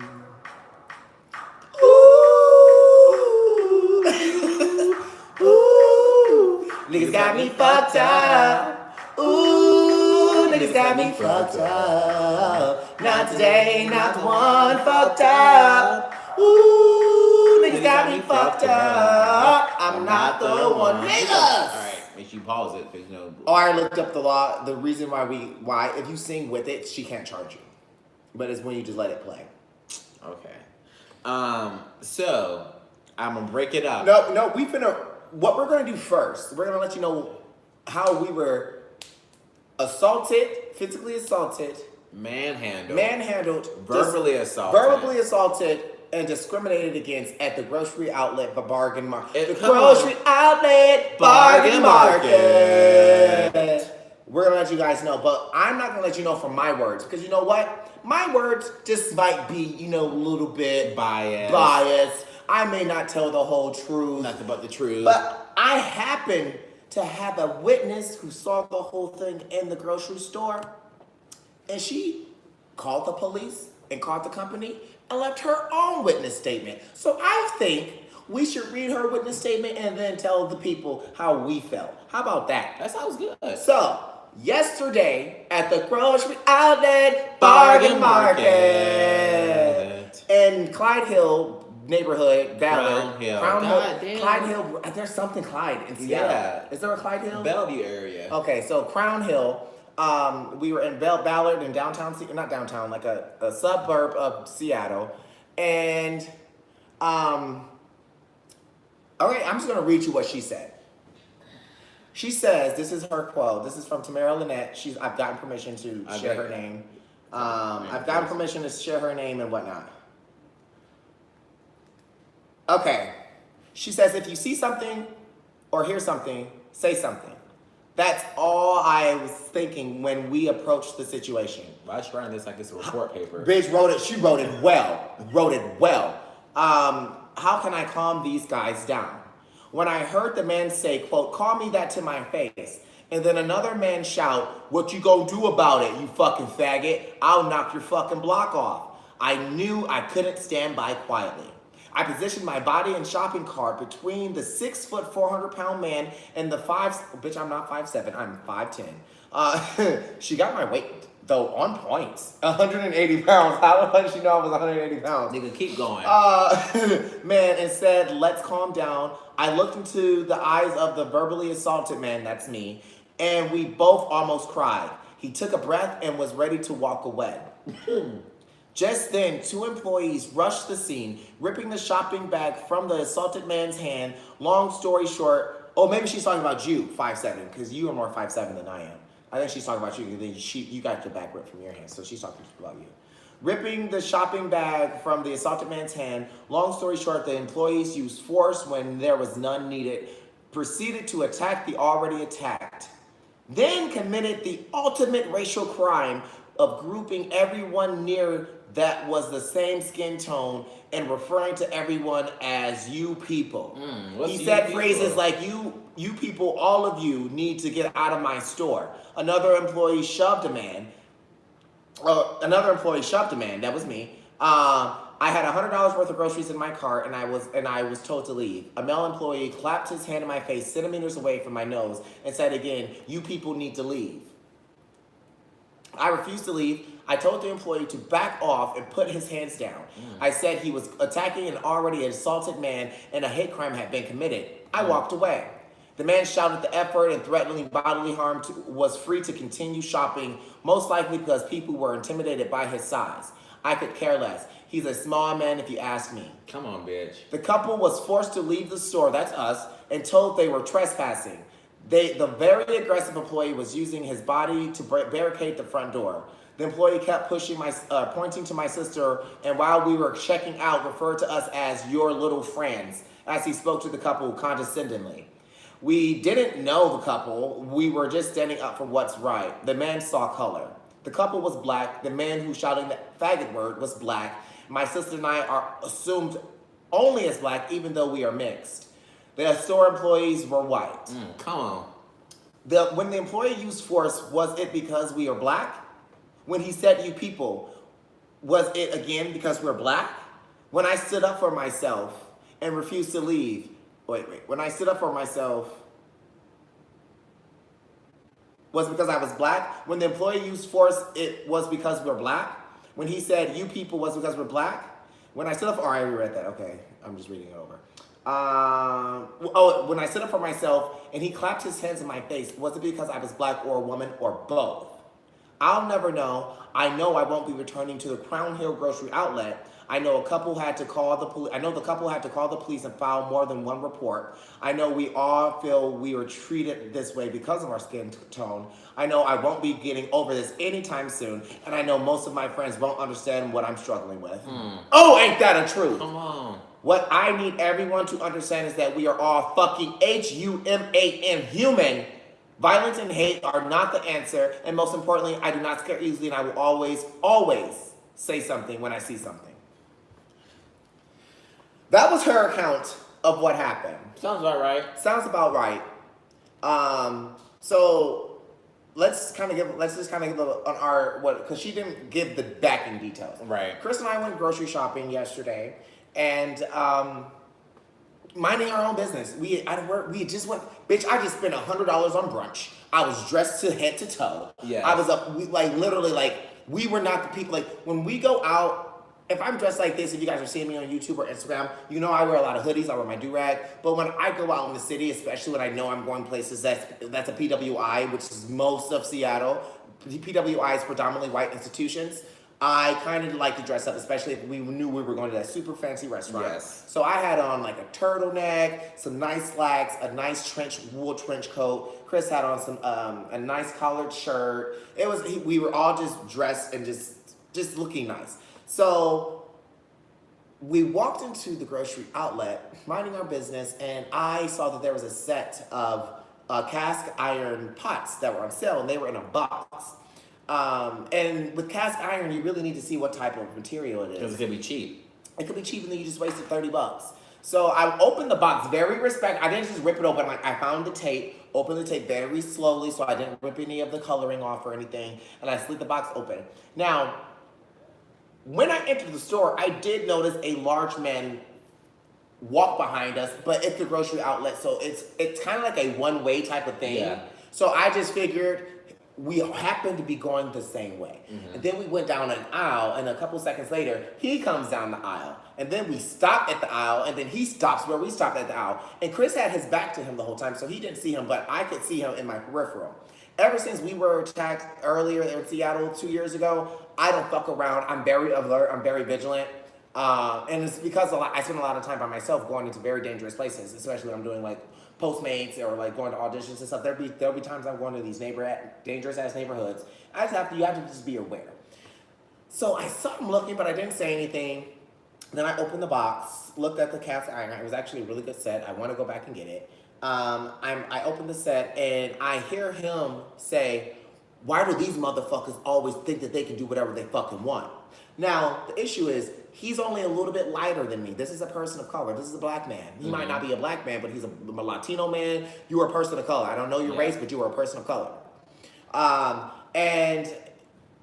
Ooh. Niggas got me fucked up. Ooh, niggas got me fucked up. Not today, not the one fucked up. Ooh, niggas got me fucked up. I'm not the one. Niggas. All right, make sure you pause it because you know. Oh, I looked up the law. The reason why if you sing with it, she can't charge you. But it's when you just let it play. Okay. So I'm gonna break it up. No, what we're gonna do first, we're gonna let you know how we were assaulted, physically assaulted, manhandled, verbally assaulted, and discriminated against at the grocery outlet for bargain market. The grocery outlet bargain market. We're gonna let you guys know, but I'm not gonna let you know from my words, because you know what? My words just might be, a little bit biased. I may not tell the whole truth. Nothing but the truth. But I happen to have a witness who saw the whole thing in the grocery store, and she called the police and called the company and left her own witness statement. So I think we should read her witness statement and then tell the people how we felt. How about that? That sounds good. So, yesterday at the grocery outlet bargain market in Clyde Hill neighborhood, Ballard. Crown Hill. Clyde Hill. There's something Clyde in Seattle. Yeah. Is there a Clyde Hill? Bellevue area. Okay, so Crown Hill. We were in Ballard in downtown, not downtown, like a suburb of Seattle. And, okay, I'm just going to read you what she said. She says, this is her quote. This is from Tamara Lynette. I've gotten permission to share her name. I've gotten permission to share her name and whatnot. Okay. She says, if you see something or hear something, say something. That's all I was thinking when we approached the situation. Why is she writing this like it's a report paper? Bitch she wrote it well. How can I calm these guys down? When I heard the man say, quote, call me that to my face, and then another man shout, what you gonna do about it, you fucking faggot? I'll knock your fucking block off. I knew I couldn't stand by quietly. I positioned my body and shopping cart between the 6 foot, 400-pound man and the bitch, I'm not 5'7", I'm 5'10". She got my weight Though on point. 180 pounds. How did she know I was 180 pounds? Nigga, keep going. Man, and said, let's calm down. I looked into the eyes of the verbally assaulted man, that's me, and we both almost cried. He took a breath and was ready to walk away. Just then, 2 employees rushed the scene, ripping the shopping bag from the assaulted man's hand. Long story short, oh, maybe she's talking about you, 5'7", because you are more 5'7" than I am. I think she's talking about you because you got your bag ripped from your hand, so she's talking about you. Ripping the shopping bag from the assaulted man's hand. Long story short, the employees used force when there was none needed, proceeded to attack the already attacked, then committed the ultimate racial crime of grouping everyone near that was the same skin tone and referring to everyone as you people. He said phrases like, you people, all of you need to get out of my store. Another employee shoved a man. That was me. I had $100 worth of groceries in my cart, and I was told to leave. A male employee clapped his hand in my face centimeters away from my nose and said again, you people need to leave. I refused to leave. I told the employee to back off and put his hands down. I said he was attacking an already assaulted man and a hate crime had been committed. I walked away. The man shouted the F word and threatening bodily harm was free to continue shopping, most likely because people were intimidated by his size. I could care less. He's a small man if you ask me. Come on, bitch. The couple was forced to leave the store, that's us, and told they were trespassing. The very aggressive employee was using his body to barricade the front door. The employee kept pointing to my sister, and while we were checking out, referred to us as your little friends, as he spoke to the couple condescendingly. We didn't know the couple. We were just standing up for what's right. The man saw color. The couple was black. The man who shouted the faggot word was black. My sister and I are assumed only as black, even though we are mixed. The store employees were white. Come on. When the employee used force, was it because we are black? When he said you people, was it again because we're black? When I stood up for myself and refused to leave, when I stood up for myself, was it because I was black? When the employee used force, it was because we're black? When he said you people, was it because we're black? When I stood up, I already read that, okay, I'm just reading it over. When I stood up for myself and he clapped his hands in my face, was it because I was black or a woman or both? I'll never know. I know I won't be returning to the Crown Hill grocery outlet. I know the couple had to call the police and file more than one report. I know we all feel we were treated this way because of our skin tone. I know I won't be getting over this anytime soon, and I know most of my friends won't understand what I'm struggling with. Oh, ain't that a truth? Come on. What I need everyone to understand is that we are all fucking human human. Violence and hate are not the answer, and most importantly, I do not scare easily, and I will always, always say something when I see something. That was her account of what happened. Sounds about right. Sounds about right. So let's just kind of give on our because she didn't give the backing details. Right. Kris and I went grocery shopping yesterday, and minding our own business. We just went. Bitch, I just spent $100 on brunch. I was dressed to head to toe. Yeah. I was up. We were not the people. Like when we go out. If I'm dressed like this, if you guys are seeing me on YouTube or Instagram, you know I wear a lot of hoodies, I wear my do-rag. But when I go out in the city, especially when I know I'm going places that's a PWI, which is most of Seattle, PWI is predominantly white institutions, I kind of like to dress up, especially if we knew we were going to that super fancy restaurant. Yes. So I had on like a turtleneck, some nice slacks, a nice wool trench coat. Kris had on some a nice collared shirt. We were all just dressed and just looking nice. So we walked into the grocery outlet, minding our business, and I saw that there was a set of cast iron pots that were on sale, and they were in a box. And with cast iron, you really need to see what type of material it is. Because it could be cheap. It could be cheap, and then you just wasted $30. So I opened the box very I didn't just rip it open. I found the tape, opened the tape very slowly, so I didn't rip any of the coloring off or anything, and I slid the box open. Now, when I entered the store, I did notice a large man walk behind us, but it's the grocery outlet, so it's kind of like a one-way type of thing. Yeah. So I just figured we happened to be going the same way. And then we went down an aisle, and a couple seconds later, he comes down the aisle. And then we stopped at the aisle, and then he stops where we stopped at the aisle. And Kris had his back to him the whole time, so he didn't see him, but I could see him in my peripheral. Ever since we were attacked earlier in Seattle 2 years ago, I don't fuck around. I'm very alert. I'm very vigilant. And it's because I spend a lot of time by myself going into very dangerous places, especially when I'm doing like Postmates or like going to auditions and stuff. There'll be times I'm going to these dangerous ass neighborhoods. You have to just be aware. So I saw him looking, but I didn't say anything. Then I opened the box, looked at the cast iron. It was actually a really good set. I want to go back and get it. I opened the set and I hear him say, "Why do these motherfuckers always think that they can do whatever they fucking want?" Now, the issue is, he's only a little bit lighter than me. This is a person of color. This is a black man. He might not be a black man, but he's a Latino man. You are a person of color. I don't know your race, but you are a person of color. And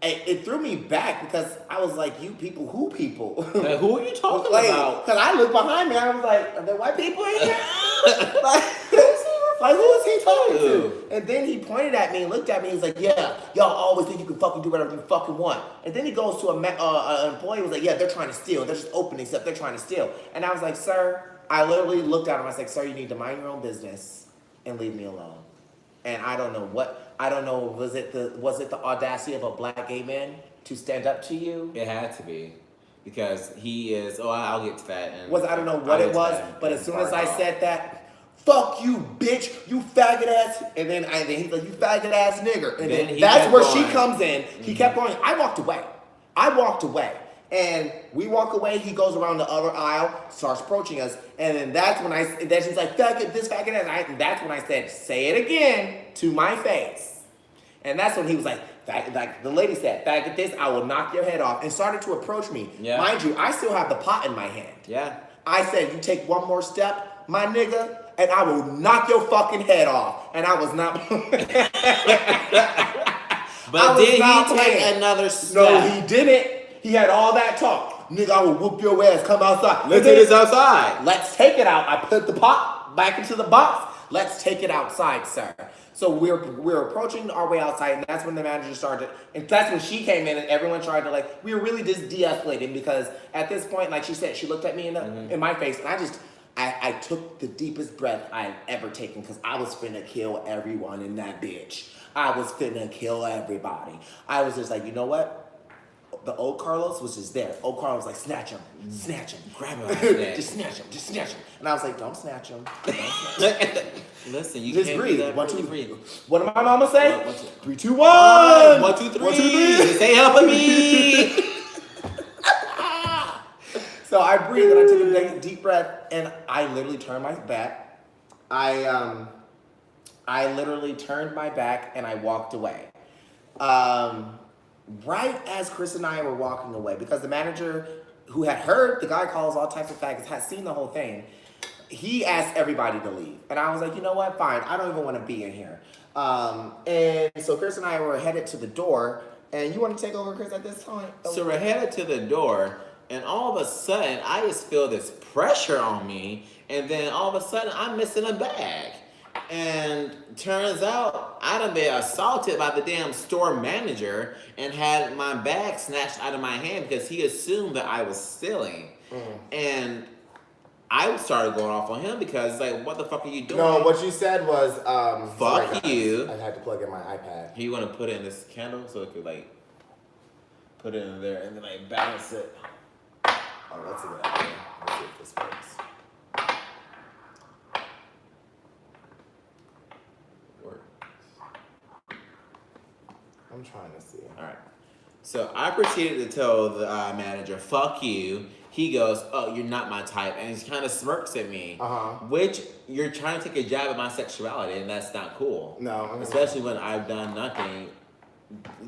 it threw me back because I was like, you people, who people? Like, who are you talking about? Because I looked behind me and I was like, are there white people in here? Like, who is he talking to? And then he pointed at me and looked at me and he's like, yeah, y'all always think you can fucking do whatever you fucking want. And then he goes to an employee and was like, yeah, they're trying to steal. They're just opening stuff. They're trying to steal. And I was like, sir, I literally looked at him. I was like, sir, you need to mind your own business and leave me alone. And I don't know, was it the audacity of a black gay man to stand up to you? It had to be. Because he is, I'll get to that. And I don't know what it was, but as soon as I said that, fuck you, bitch, you faggot ass. And then he's like, you faggot ass nigger. And then that's where she comes in. He kept going. I walked away. And we walk away. He goes around the other aisle, starts approaching us. And then that's she's like, faggot, this faggot ass. And that's when I said, say it again to my face. And that's when he was like the lady said, faggot this, I will knock your head off. And started to approach me. Yeah. Mind you, I still have the pot in my hand. Yeah. I said, you take one more step, my nigga, and I will knock your fucking head off. And I was not But did he take another step? No, he didn't. He had all that talk. Nigga, I will whoop your ass. Come outside. Let's take this outside. Let's take it out. I put the pot back into the box. Let's take it outside, sir. So we're approaching our way outside, and that's when the manager started. And that's when she came in, and everyone tried to we were really just de-escalating because at this point, like she said, she looked at me in my face, and I took the deepest breath I had ever taken because I was finna kill everyone in that bitch. I was finna kill everybody. I was just like, you know what? The old Karlos was just there. Old Karlos was like, snatch him, grab him, just snatch him. And I was like, don't snatch him. Listen, you just can't breathe. Do that. 1, 2, 3. What did my mama say? 1, 2, 3, 2, 1. 1, 2, 3. 1, 2, 3. Stay helping me. So I breathed and I took a deep breath and I literally turned my back. I literally turned my back and I walked away. Right as Kris and I were walking away, because the manager who had heard the guy calls all types of faggots, had seen the whole thing, he asked everybody to leave. And I was like, you know what, fine, I don't even want to be in here. And so Kris and I were headed to the door, and you want to take over, Kris, at this point? So we're headed to the door, and all of a sudden, I just feel this pressure on me, and then all of a sudden, I'm missing a bag. And turns out I done been assaulted by the damn store manager and had my bag snatched out of my hand because he assumed that I was stealing. And I started going off on him because like, what the fuck are you doing? No, what you said was, fuck you. I had to plug in my iPad. You want to put it in this candle so it could like, put it in there and then like balance it. Oh, that's a good idea. Let's see if this works. I'm trying to see. All right. So I proceeded to tell the manager, fuck you. He goes, oh, you're not my type. And he kind of smirks at me. Which, you're trying to take a jab at my sexuality, and that's not cool. No. Especially when I've done nothing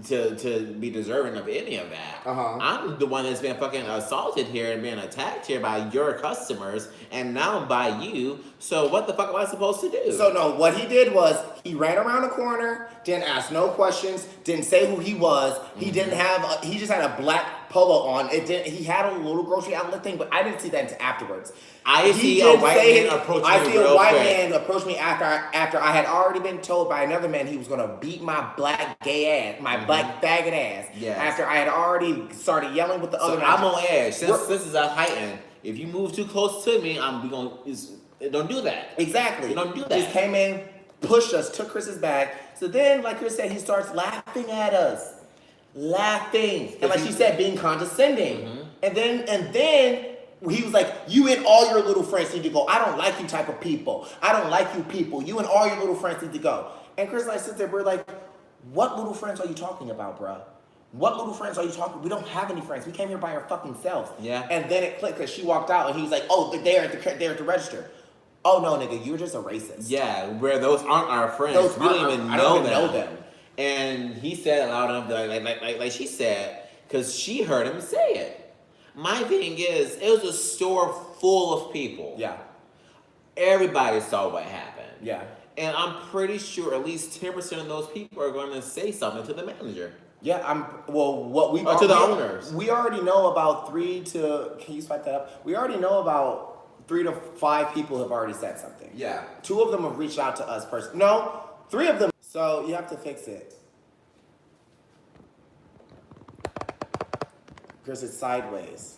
to be deserving of any of that. I'm the one that's been fucking assaulted here and being attacked here by your customers and now by you. So what the fuck am I supposed to do? So no, what he did was he ran around the corner, didn't ask no questions, didn't say who he was. He didn't have, he just had a black polo on. He had a little grocery outlet thing, but I didn't see that until afterwards. I see a white man approach me after I had already been told by another man he was gonna beat my black gay ass, my black faggot ass. Yes. After I had already started yelling with the other man. I'm on edge. Since this is heightened, if you move too close to me, don't do that. Exactly. You don't do that. Just came in, pushed us, took Chris's bag. So then, like Kris said, he starts laughing at us. Laughing. And like she said, being condescending. Mm-hmm. And then he was like, you and all your little friends need to go. I don't like you type of people. I don't like you people. You and all your little friends need to go. And Kris and I sit there, we're like, what little friends are you talking about, bruh? What little friends are you talking? We don't have any friends. We came here by our fucking selves. Yeah. And then it clicked because she walked out and he was like, oh, they're at the register. Oh no, nigga, you're just a racist. Yeah, where those aren't our friends. We don't even know them. And he said loud enough, like she said, because she heard him say it. My thing is, it was a store full of people. Yeah. Everybody saw what happened. Yeah. And I'm pretty sure at least 10% of those people are going to say something to the manager. Yeah, to the owners. We already know about can you swipe that up? We already know about 3 to 5 people have already said something. Yeah. 2 of them have reached out to us personally. No, 3 of them. So you have to fix it. Kris, it's sideways.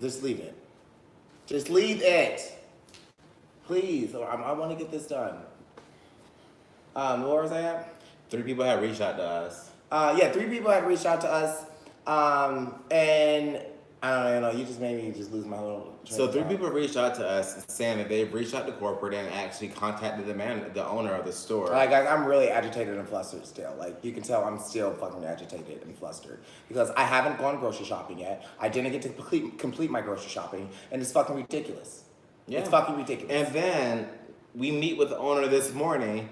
Just leave it. Just leave it. Please. I want to get this done. Where was I at? 3 people had reached out to us. 3 people had reached out to us. And I don't know, you just made me just lose my whole train So of 3 thought. people reached out to us saying that they've reached out to corporate and actually contacted the owner of the store. Like, I'm really agitated and flustered still. Like, you can tell I'm still fucking agitated and flustered. Because I haven't gone grocery shopping yet. I didn't get to complete my grocery shopping. And it's fucking ridiculous. Yeah. It's fucking ridiculous. And then we meet with the owner this morning,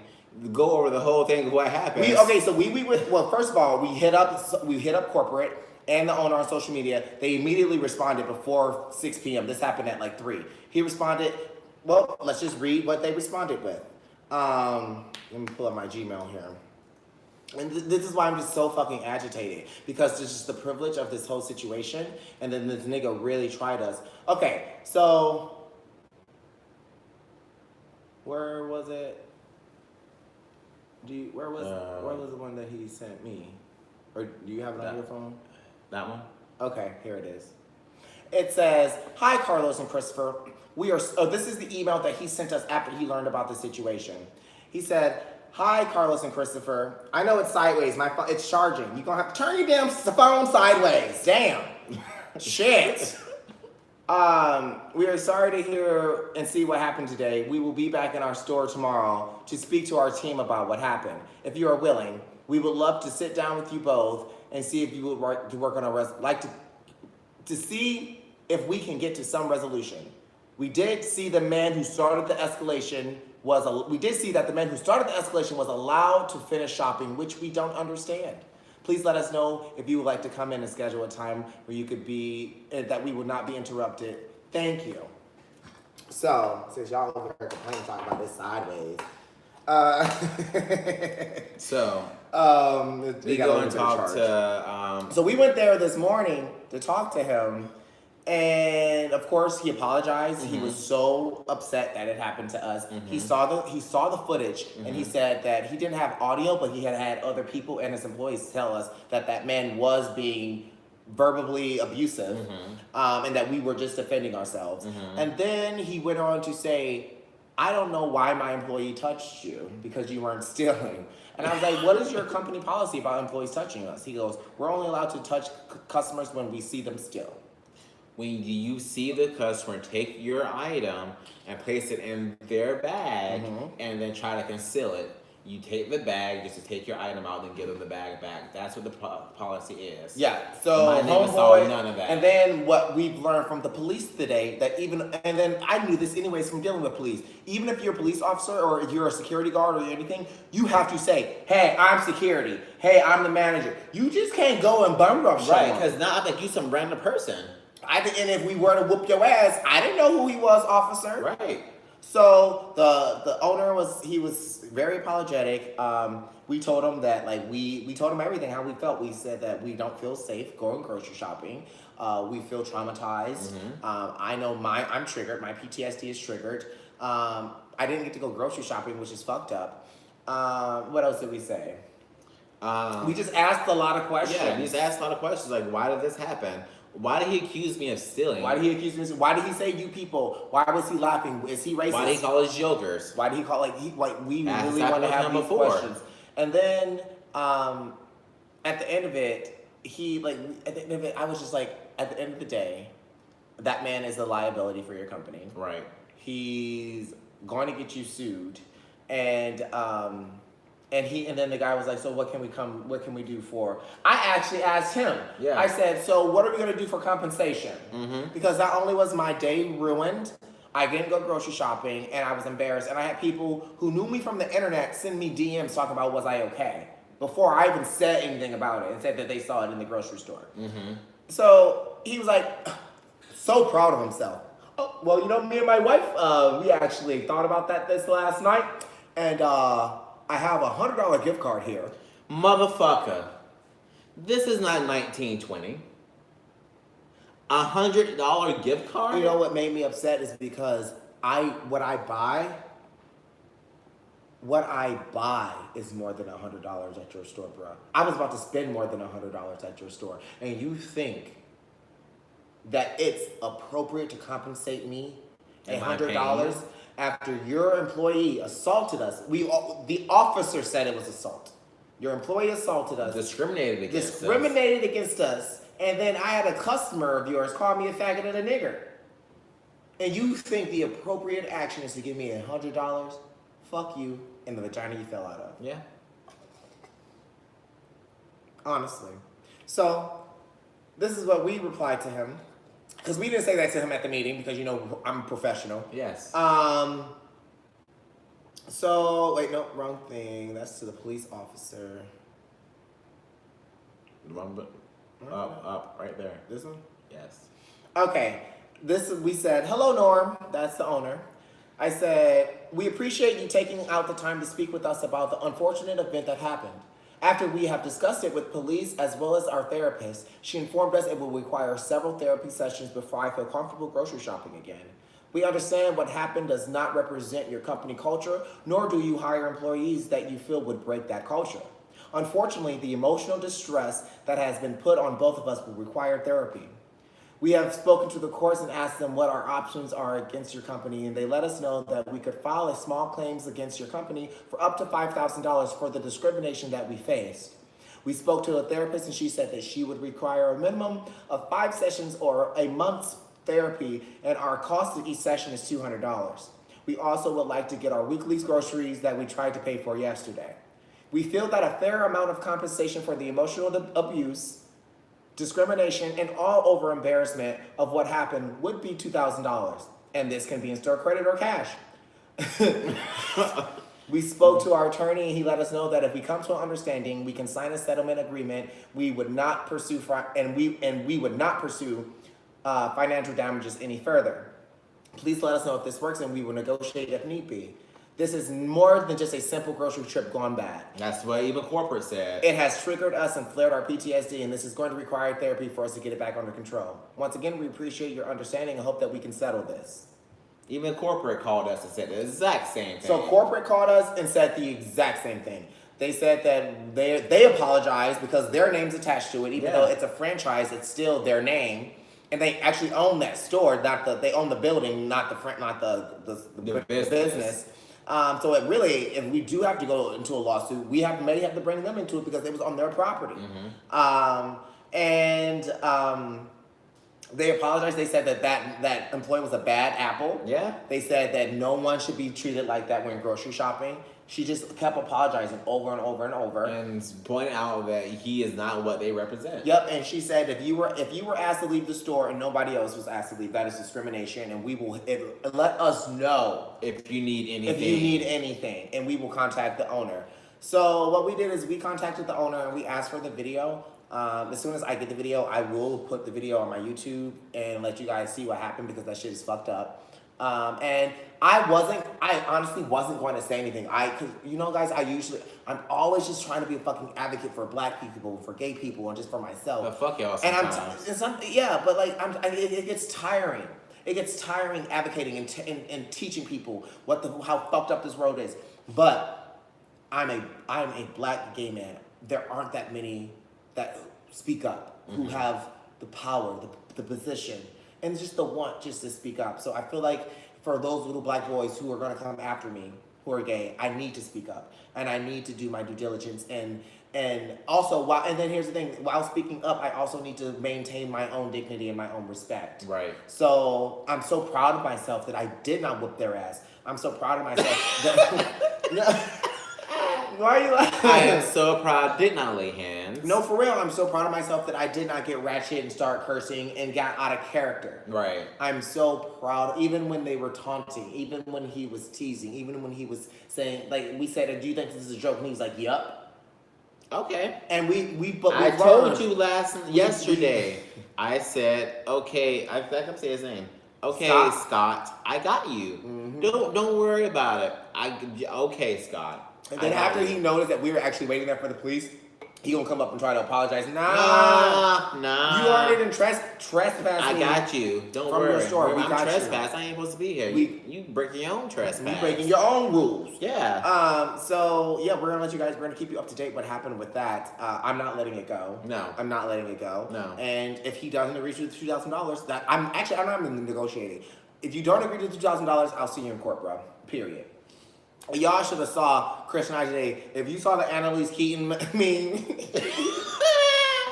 go over the whole thing of what happened. First of all, we hit up corporate and the owner on social media. They immediately responded before 6 p.m. This happened at like 3. He responded, well, let's just read what they responded with. Let me pull up my Gmail here. And this is why I'm just so fucking agitated. Because this is the privilege of this whole situation. And then this nigga really tried us. Okay, so where was it? Where was the one that he sent me? Or do you have it on your phone? That one? Okay, here it is. It says, "Hi, Karlos and Christopher. This is the email that he sent us after he learned about the situation. He said, "Hi, Karlos and Christopher. I know it's sideways. It's charging. You're gonna have to turn your damn phone sideways. Damn. Shit. We are sorry to hear and see what happened today. We will be back in our store tomorrow to speak to our team about what happened. If you are willing, we would love to sit down with you both and see if you would work on to see if we can get to some resolution. We did see the man who started the escalation was allowed to finish shopping, which we don't understand. Please let us know if you would like to come in and schedule a time where you could be, that we would not be interrupted. Thank you." So, since y'all over here complaining, talking about this sideways. We go and talk to. So we went there this morning to talk to him, and of course he apologized. Mm-hmm. He was so upset that it happened to us. Mm-hmm. He saw the footage, mm-hmm. and he said that he didn't have audio, but he had other people and his employees tell us that man was being verbally abusive, mm-hmm. And that we were just defending ourselves. Mm-hmm. And then he went on to say, "I don't know why my employee touched you because you weren't stealing." And I was like, "What is your company policy about employees touching us?" He goes, "We're only allowed to touch customers when we see them steal." When you see the customer take your item and place it in their bag, mm-hmm. and then try to conceal it, you take the bag just to take your item out and give them the bag back. That's what the policy is. Yeah. So my name saw none of that. And then what we've learned from the police today, and then I knew this anyways from dealing with police. Even if you're a police officer or if you're a security guard or anything, you have to say, "Hey, I'm security. Hey, I'm the manager." You just can't go and bum rush someone. Right, because now I think you some random person. And if we were to whoop your ass, I didn't know who he was, officer. Right. So the owner was very apologetic. We told him that we told him everything how we felt. We said that we don't feel safe going grocery shopping. We feel traumatized. I know I'm triggered. My PTSD is triggered. I didn't get to go grocery shopping, which is fucked up. What else did we say? We just asked a lot of questions. Yeah, we just asked a lot of questions like, why did this happen? Why did he accuse me of stealing? Why did he accuse me? Why did he say you people? Why was he laughing? Is he racist? Why did he call us jokers? Why did he call we really want to have these questions? And then at the end of it, I was just like, at the end of the day, that man is a liability for your company. Right. He's going to get you sued, and then the guy was like, so what can we do for? I actually asked him. Yeah. I said, so what are we gonna do for compensation? Because not only was my day ruined, I didn't go grocery shopping, and I was embarrassed. And I had people who knew me from the internet send me DMs talking about was I okay before I even said anything about it, and said that they saw it in the grocery store. So he was like, so proud of himself. Oh, well, me and my wife, we actually thought about this last night, and I have a $100 gift card here. Motherfucker, this is not 1920. $100 gift card? You know what made me upset is because what I buy is more than $100 at your store, bro. I was about to spend more than $100 at your store, and you think that it's appropriate to compensate me $100 after your employee assaulted us? The officer said it was assault. Your employee assaulted us. Discriminated against us. And then I had a customer of yours call me a faggot and a nigger. And you think the appropriate action is to give me $100? Fuck you in the vagina you fell out of. Yeah. Honestly. So, this is what we replied to him. Because we didn't say that to him at the meeting because, I'm professional. Yes. So, wait, no, wrong thing. That's to the police officer. Wrong button. Up, right there. This one? Yes. Okay. We said, hello, Norm. That's the owner. I said, we appreciate you taking out the time to speak with us about the unfortunate event that happened. After we have discussed it with police as well as our therapist, she informed us it will require several therapy sessions before I feel comfortable grocery shopping again. We understand what happened does not represent your company culture, nor do you hire employees that you feel would break that culture. Unfortunately, the emotional distress that has been put on both of us will require therapy. We have spoken to the courts and asked them what our options are against your company, and they let us know that we could file a small claims against your company for up to $5,000 for the discrimination that we faced. We spoke to a therapist, and she said that she would require a minimum of 5 sessions or a month's therapy, and our cost of each session is $200. We also would like to get our weekly groceries that we tried to pay for yesterday. We feel that a fair amount of compensation for the emotional abuse, discrimination, and all over embarrassment of what happened would be $2,000. And this can be in store credit or cash. We spoke to our attorney, and he let us know that if we come to an understanding, we can sign a settlement agreement. We would not pursue financial damages any further. Please let us know if this works, and we will negotiate if need be. This is more than just a simple grocery trip gone bad. That's what even corporate said. It has triggered us and flared our PTSD, and this is going to require therapy for us to get it back under control. Once again, we appreciate your understanding and hope that we can settle this. Even corporate called us and said the exact same thing. So corporate called us and said the exact same thing. They said that they apologized because their name's attached to it, even though it's a franchise, it's still their name. And they actually own that store, they own the building, not the business. So it really, if we do have to go into a lawsuit, we may have to bring them into it because it was on their property. They apologized. They said that employee was a bad apple. Yeah. They said that no one should be treated like that when grocery shopping. She just kept apologizing over and over and over. And pointing out that he is not what they represent. Yep, and she said if you were asked to leave the store and nobody else was asked to leave, that is discrimination, and let us know if you need anything. If you need anything, and we will contact the owner. So what we did is we contacted the owner and we asked for the video. As soon as I get the video, I will put the video on my YouTube and let you guys see what happened because that shit is fucked up. And I honestly wasn't going to say anything. Cause you know, guys, I'm always just trying to be a fucking advocate for black people, for gay people, and just for myself. But fuck y'all sometimes. But like, it gets tiring. It gets tiring advocating and teaching people how fucked up this world is. But I'm a black gay man. There aren't that many that speak up, who have the power, the position, and just the want just to speak up. So I feel like for those little black boys who are going to come after me, who are gay, I need to speak up, and I need to do my due diligence, and also and then here's the thing: while speaking up, I also need to maintain my own dignity and my own respect. Right. So I'm so proud of myself that I did not whoop their ass. I'm so proud of myself that. Why are you laughing? I am so proud. Did not lay hands. No, for real. I'm so proud of myself that I did not get ratchet and start cursing and got out of character. Right. I'm so proud. Even when they were taunting, even when he was teasing, even when he was saying, like, we said, do you think this is a joke? And he was like, yup. Okay. And I told you yesterday. I said, okay. I think I'm saying his name. Okay, Scott, I got you. Mm-hmm. Don't worry about it. Okay, Scott. And then after he noticed that we were actually waiting there for the police, he gonna come up and try to apologize. Nah. You already didn't trespass. I got you. Don't from worry. Your store. I'm trespass. I ain't supposed to be here. You breaking your own trespass. You breaking your own rules. Yeah. So yeah, we're gonna keep you up to date what happened with that. I'm not letting it go. No. I'm not letting it go. No. And if he doesn't agree to the $2,000, I'm not even negotiating. If you don't agree to the $2,000, I'll see you in court, bro. Period. Y'all should have saw Kris and I today. If you saw the Annalise Keaton meme,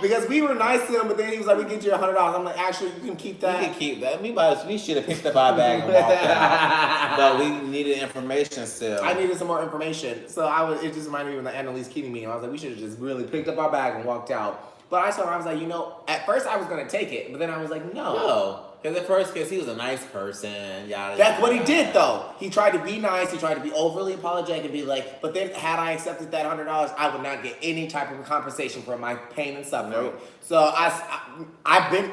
because we were nice to him, but then he was like, "We get you $100." I'm like, "Actually, you can keep that." You can keep that. We should have picked up our bag and walked out, but we needed information still. I needed some more information, so it just reminded me of the Annalise Keaton meme. I was like, we should have just really picked up our bag and walked out. But I told him, I was like, at first I was gonna take it, but then I was like, no. Because he was a nice person. That's what he did, though. He tried to be nice. He tried to be overly apologetic and be like, but then had I accepted that $100, I would not get any type of compensation for my pain and suffering. Nope. So I've been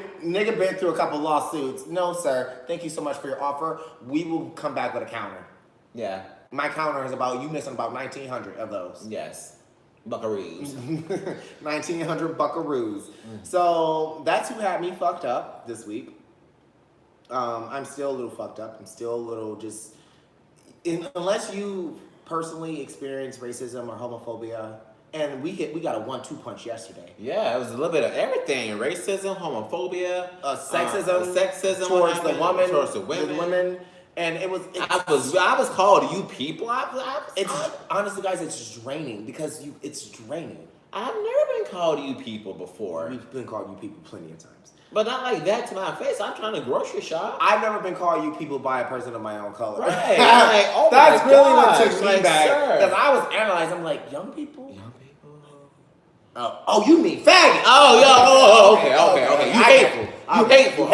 through a couple lawsuits. No, sir. Thank you so much for your offer. We will come back with a counter. Yeah. My counter is you missing about 1,900 of those. Yes. Buckaroos. 1,900 buckaroos. So that's who had me fucked up this week. I'm still a little fucked up. I'm still a little just... unless you personally experience racism or homophobia, and we got a 1-2 punch yesterday. Yeah, it was a little bit of everything. Racism, homophobia, sexism towards the women. And it was... I was called you people. Honestly, guys, it's just draining because it's draining. I've never been called you people before. We've been called you people plenty of times. But not like that to my face. I'm trying to grocery shop. I've never been called you people by a person of my own color. Right. Like, oh that's my really gosh. what took me back. Because I was analyzing. I'm like, young people? Young people? Oh, you mean faggot? Okay. You hateful.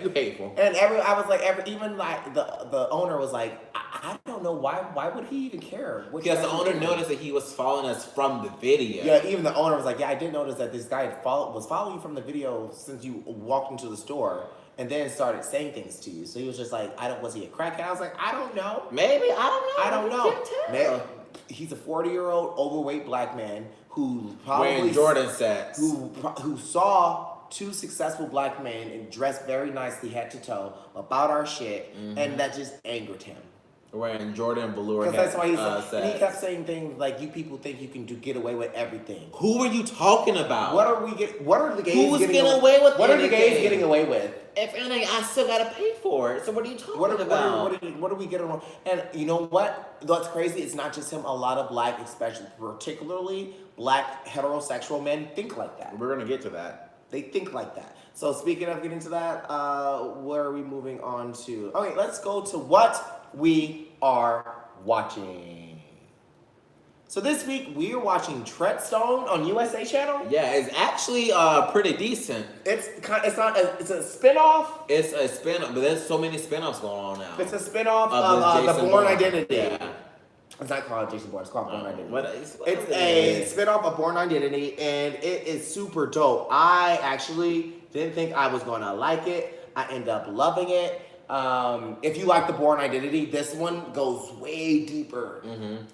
You hateful. And I was like, even like the owner was like, I don't know why would he even care? Because the owner noticed that he was following us from the video. Yeah, even the owner was like, yeah, I did notice that this guy was following you from the video since you walked into the store and then started saying things to you. So he was just like, was he a crackhead? I was like, I don't know. Maybe, I don't know. He's a 40-year-old overweight black man who probably wearing Jordan sets. Who saw two successful black men and dressed very nicely head to toe about our shit, and that just angered him. Wearing Jordan velour because that's why he said, and he kept saying things like, "You people think you can get away with everything." Who are you talking about? What are the gays Who's getting away with? What are the gays getting away with? If anything, I still gotta pay for it. So what are you talking about? What are we getting wrong? And you know what? What's crazy? It's not just him. A lot of black, especially particularly black heterosexual men, think like that. We're gonna get to that. They think like that. So speaking of getting to that, where are we moving on to? Okay, let's go to what we are watching. So this week we are watching Treadstone on USA Channel. Yeah, it's actually pretty decent. It's a spin-off. It's a spin-off, but there's so many spin-offs going on now. It's a spin-off of the Bourne Identity. Yeah. It's not called Jason Bourne, it's called Bourne Identity. It's a spin-off of Bourne Identity, and it is super dope. I actually didn't think I was gonna like it. I ended up loving it. If you like The Bourne Identity, this one goes way deeper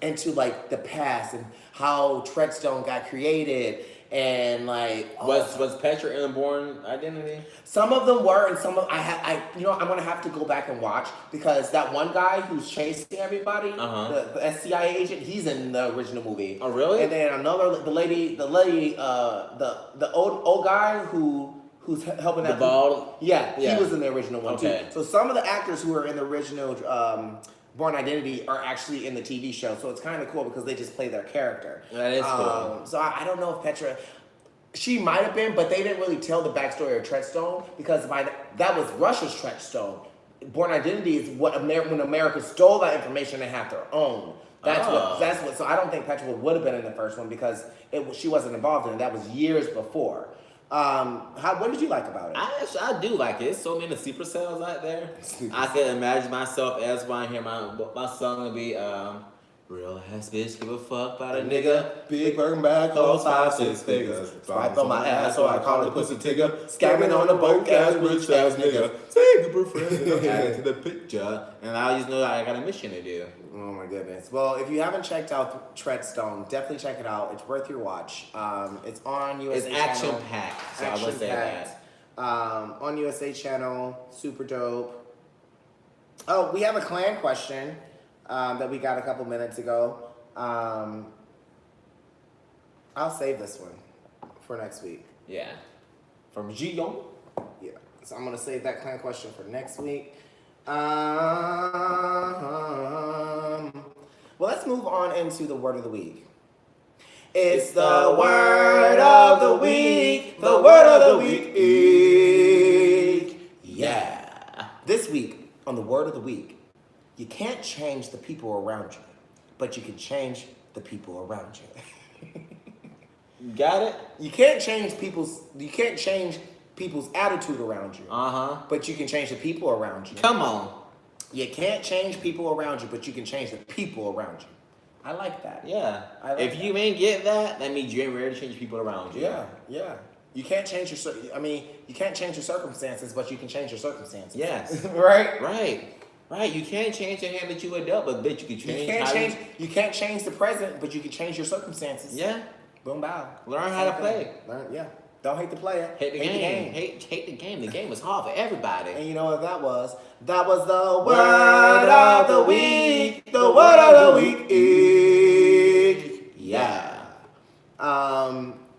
into like the past and how Treadstone got created. And like was Petra in Bourne Identity? Some of them were, and some of I'm gonna have to go back and watch because that one guy who's chasing everybody, the SCI agent, he's in the original movie. Oh really? And then the lady, the old guy who's helping the bald. Yeah, he was in the original one too. So some of the actors who are in the original Bourne Identity are actually in the TV show, so it's kind of cool because they just play their character. That is cool. So I don't know if Petra, she might have been, but they didn't really tell the backstory of Treadstone because that was Russia's Treadstone. Bourne Identity is when America stole that information and have their own. That's what. So I don't think Petra would have been in the first one because she wasn't involved in it. That was years before. What did you like about it? I do like it. There's so many sleeper cells out there. I can imagine myself as when I hear my song will be real ass bitch give a fuck about a nigga. Big Birkin bag costs 5-6 figures. Swipe on my ass so I call it pussy tigger. Scamming on a broke ass rich ass nigga. Take the boyfriend and add to the picture. And I just know I got a mission to do. Oh my goodness. Well, if you haven't checked out Treadstone, definitely check it out. It's worth your watch. It's on USA Channel. It's action-packed, so I would say that. On USA Channel, super dope. Oh, we have a clan question that we got a couple minutes ago. I'll save this one for next week. Yeah. From Gio. Yeah. So I'm going to save that clan question for next week. Well, let's move on into the word of the week. It's the word of the week. The word of the week. Yeah. This week on the word of the week, you can't change the people around you, but you can change the people around you. Got it? You can't change people's attitude around you. But you can change the people around you. Come on. You can't change people around you, but you can change the people around you. I like that. Yeah. If you ain't get that, that means you ain't ready to change people around you. Yeah. You can't change you can't change your circumstances, but you can change your circumstances. Yes. Right. Right. You can't change the hand that you were dealt, but bitch, you can change. You can't change the present, but you can change your circumstances. Yeah. Boom, bow. Learn how to play. Yeah. Don't hate the player. Hate the game. Hate the game. The game is hard for everybody. And you know what that was? That was the word of the week. The word of the week. Yeah.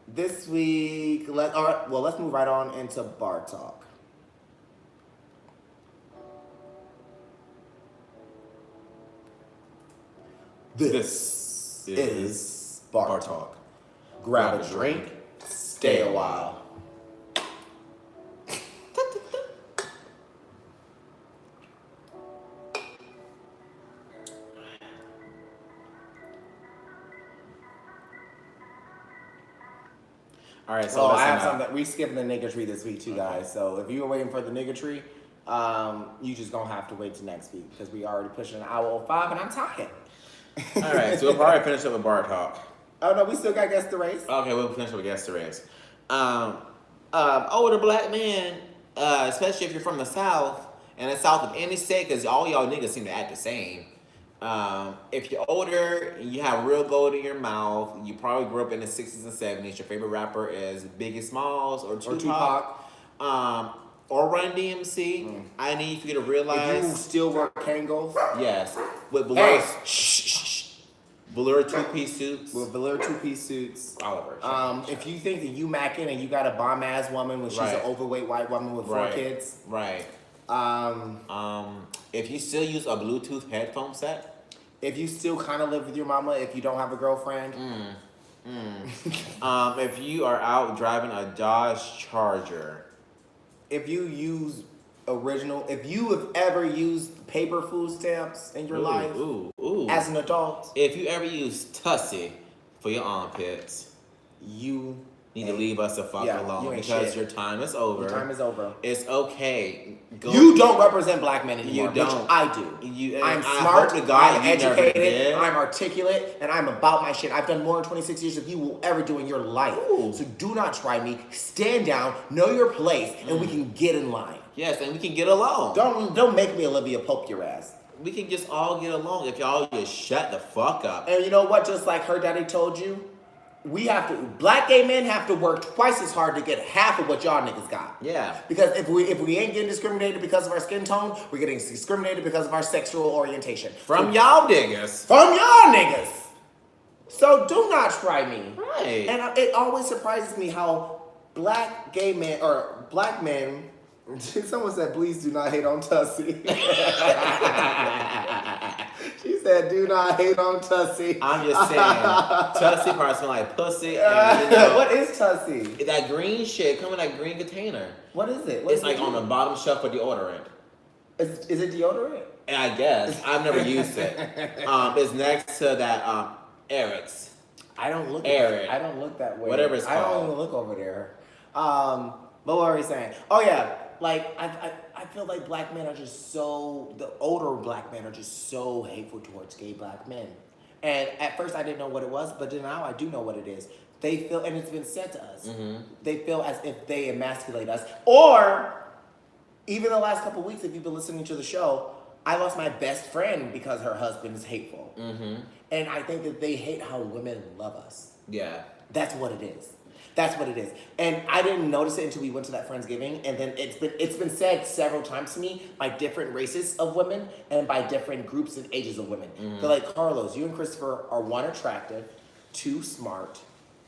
This week, let's move right on into bar talk. This is bar talk. Grab a drink. Stay a while. All right, so I have something. We skipping the nigga tree this week too, guys. So if you were waiting for the nigga tree, you just gonna have to wait till next week because we already pushing an hour 05 and I'm tired. All right, so we'll probably finish up with bar talk. Oh no, we still got guess the race. Okay, we'll finish with guess the race. Older black man, especially if you're from the South, and the South of any state, because all y'all niggas seem to act the same. If you're older, you have real gold in your mouth, you probably grew up in the 60s and 70s, your favorite rapper is Biggie Smalls or Tupac. Or Run DMC. I need you to realize. If you still wear Kangol? Yes. With velour. Hey. Velour two-piece suits. With velour two-piece suits. Oliver. If you think that you macking and you got a bomb-ass woman when she's an overweight white woman with 4 kids. Right. If you still use a Bluetooth headphone set. If you still kind of live with your mama if you don't have a girlfriend. If you are out driving a Dodge Charger. If you have ever used paper food stamps in your life as an adult. If you ever use Tussie for your armpits, you need to leave us the fuck alone because your time is over. Your time is over. It's okay. You don't represent black men anymore. You don't. Which I do. I'm smart, I'm educated, I'm articulate, and I'm about my shit. I've done more than 26 years than you will ever do in your life. So do not try me. Stand down, know your place, and we can get in line. Yes, and we can get along. Don't make me Olivia Pope your ass. We can just all get along if y'all just shut the fuck up. And you know what? Just like her daddy told you, black gay men have to work twice as hard to get half of what y'all niggas got. Yeah. Because if we ain't getting discriminated because of our skin tone, we're getting discriminated because of our sexual orientation. From y'all niggas. From y'all niggas. So do not try me. Right. And it always surprises me how black gay men, or black men, someone said, please do not hate on Tussie. She said, do not hate on Tussie. I'm just saying, Tussie probably smell like pussy. And, what is Tussie? That green shit, come in that green container. What is it? It's like on the bottom shelf of deodorant. Is it deodorant? And I guess. I've never used it. It's next to that Eric's. I don't look Eric. I don't look that way. Whatever it's called. I don't even look over there. But what were we saying? Oh yeah, like I feel like black men are just the older black men are just so hateful towards gay black men. And at first I didn't know what it was, but then now I do know what it is. They feel, and it's been said to us, they feel as if they emasculate us. Or, even the last couple weeks, if you've been listening to the show, I lost my best friend because her husband is hateful. And I think that they hate how women love us. Yeah. That's what it is. That's what it is. And I didn't notice it until we went to that Friendsgiving. And then it's been said several times to me by different races of women and by different groups and ages of women. They're like, Carlos, you and Christopher are 1, attractive, 2, smart,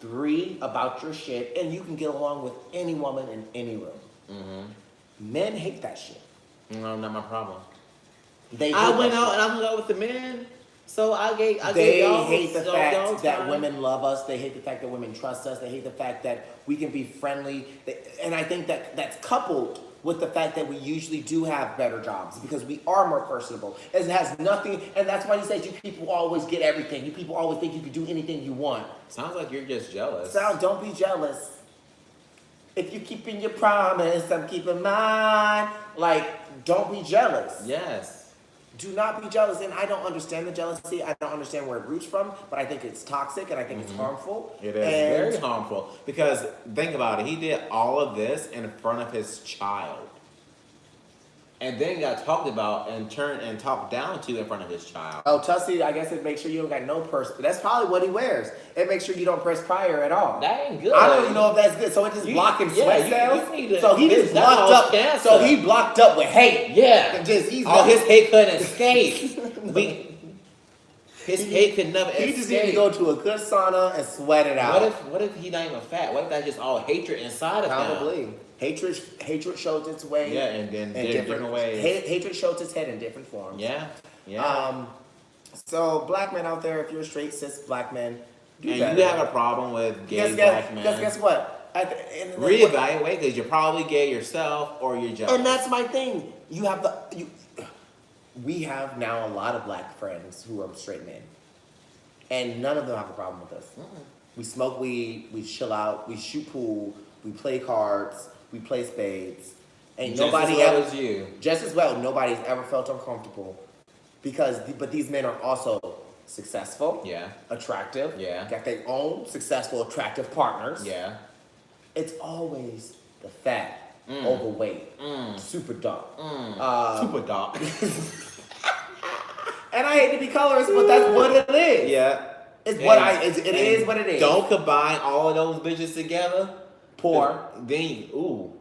3, about your shit, and you can get along with any woman in any room. Men hate that shit. No, not my problem. I went out and I hung out with the men. So they hate the fact that women love us. They hate the fact that women trust us. They hate the fact that we can be friendly. And I think that that's coupled with the fact that we usually do have better jobs because we are more personable. It has nothing, and that's why he says you people always get everything. You people always think you can do anything you want. Sounds like you're just jealous. Don't be jealous. If you're keeping your promise, I'm keeping mine. Like, don't be jealous. Yes. Do not be jealous, and I don't understand the jealousy. I don't understand where it roots from, but I think it's toxic and I think it's harmful. It is very harmful because think about it. He did all of this in front of his child, and then got talked about and turned and talked down to in front of his child. Oh, Tussie, I guess it makes sure you don't got no purse. That's probably what he wears. It makes sure you don't press prior at all. That ain't good. I don't even know if that's good. So it just blocking sweat cells. So he just blocked blocked up. Cancer. So he blocked up with hate. Yeah. All his hate couldn't escape. His hate could never escape. He just need to go to a good sauna and sweat it out. What if he not even fat? What if that's just all hatred inside of him? Probably. Hatred shows its way. Yeah, and then different ways. Hatred shows its head in different forms. Yeah. Yeah. So black men out there, if you're a straight cis black man, you have a problem with gay black men. Guess what? Reevaluate because you're probably gay yourself or you're jealous. And that's my thing. We have now a lot of black friends who are straight men, and none of them have a problem with us. We smoke weed, we chill out, we shoot pool, we play cards, we play spades, and just as well. Nobody's ever felt uncomfortable but these men are also successful, attractive, got their own successful, attractive partners. Yeah, it's always the fat. Overweight, super dark, super dark. And I hate to be colorist, but that's what it is. Yeah, it is what it is. Don't combine all of those bitches together. Poor. Then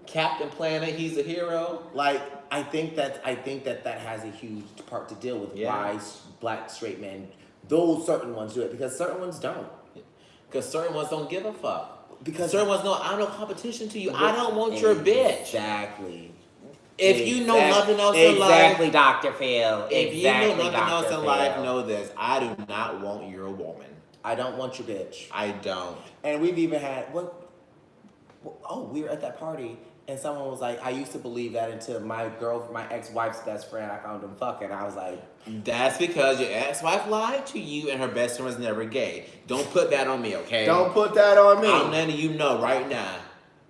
Captain Planet, he's a hero. Like I think that has a huge part to deal with why black straight men, those certain ones do it because certain ones don't. Because certain ones don't give a fuck. Because certain ones know I'm no competition to you. I don't want your bitch. Exactly. If you know nothing else in life, exactly, Dr. Phil. If you know nothing else in life, know this: I do not want your woman. I don't want your bitch. I don't. And we've even had we were at that party. And someone was like, I used to believe that until my ex-wife's best friend, I found him fucking. I was like, that's because your ex-wife lied to you and her best friend was never gay. Don't put that on me, okay? Don't put that on me. I'm letting you know right now.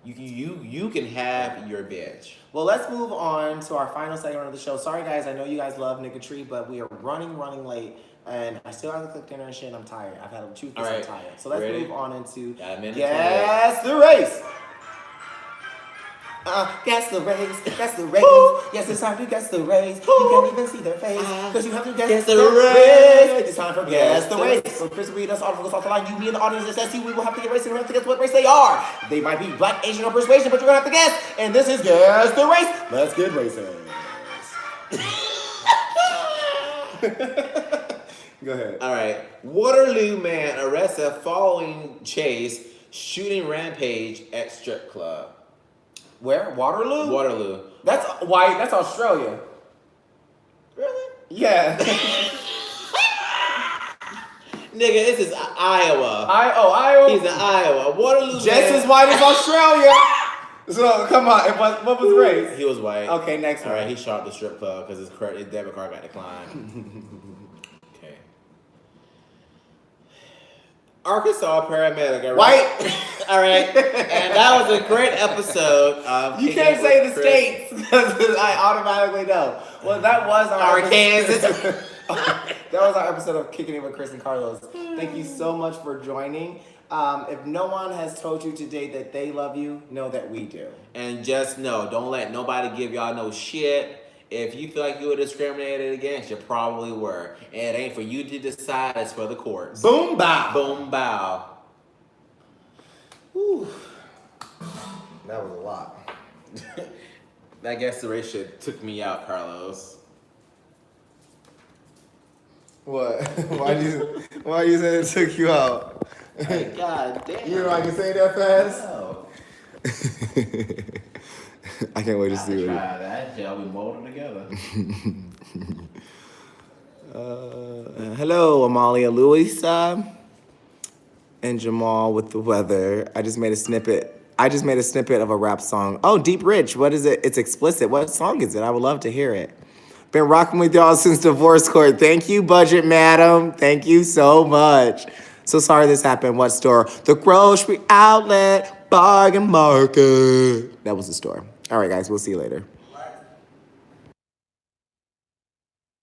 You can have your bitch. Well, let's move on to our final segment of the show. Sorry, guys. I know you guys love Niggatry, but we are running late. And I still have to cook dinner and shit. And I'm tired. I've had a toothpaste. Right. I'm tired. So let's move on into Guess the Race. Guess the race. Guess the race. Yes, it's time to guess the race. You can't even see their face because you have to guess the race. It's time for guess the race. So Chris read us articles off the line. You, me, and the audience that says we will have to get race and we have to guess what race they are. They might be black, Asian, or persuasion, but you're gonna have to guess. And this is guess the race. Let's get racing. Go ahead. All right. Waterloo man arrested following chase, shooting rampage at strip club. Where? Waterloo? Waterloo. That's white. That's Australia. Really? Yeah. Nigga, this is Iowa. Iowa? He's in Iowa. Waterloo just man. as white as Australia. So, come on. What was race? He was white. Okay, next one. All right, he shot the strip club because his debit card got declined. Okay. Arkansas paramedic. White. All right. And that was a great episode of You can't say the states because I automatically know. Well, that was our Arkansas. That was our episode of Kicking It with Kris and Karlos. Thank you so much for joining. If no one has told you today that they love you, know that we do. And just know, don't let nobody give y'all no shit. If you feel like you were discriminated against, you probably were. And it ain't for you to decide, it's for the courts. Boom, bow. Boom, bow. Whew. That was a lot. I guess the race shit took me out, Carlos. What? Why you say it took you out? Like, God damn. You know I can say that fast? No. I can't wait to see Try it. that. Shall we mold it together? Hello, Amalia Louisa and Jamal with the weather. I just made a snippet of a rap song. Oh, Deep Rich. What is it? It's explicit. What song is it? I would love to hear it. Been rocking with y'all since divorce court. Thank you, Budget Madam. Thank you so much. So sorry this happened. What store? The grocery outlet, bargain market. That was the store. All right, guys. We'll see you later.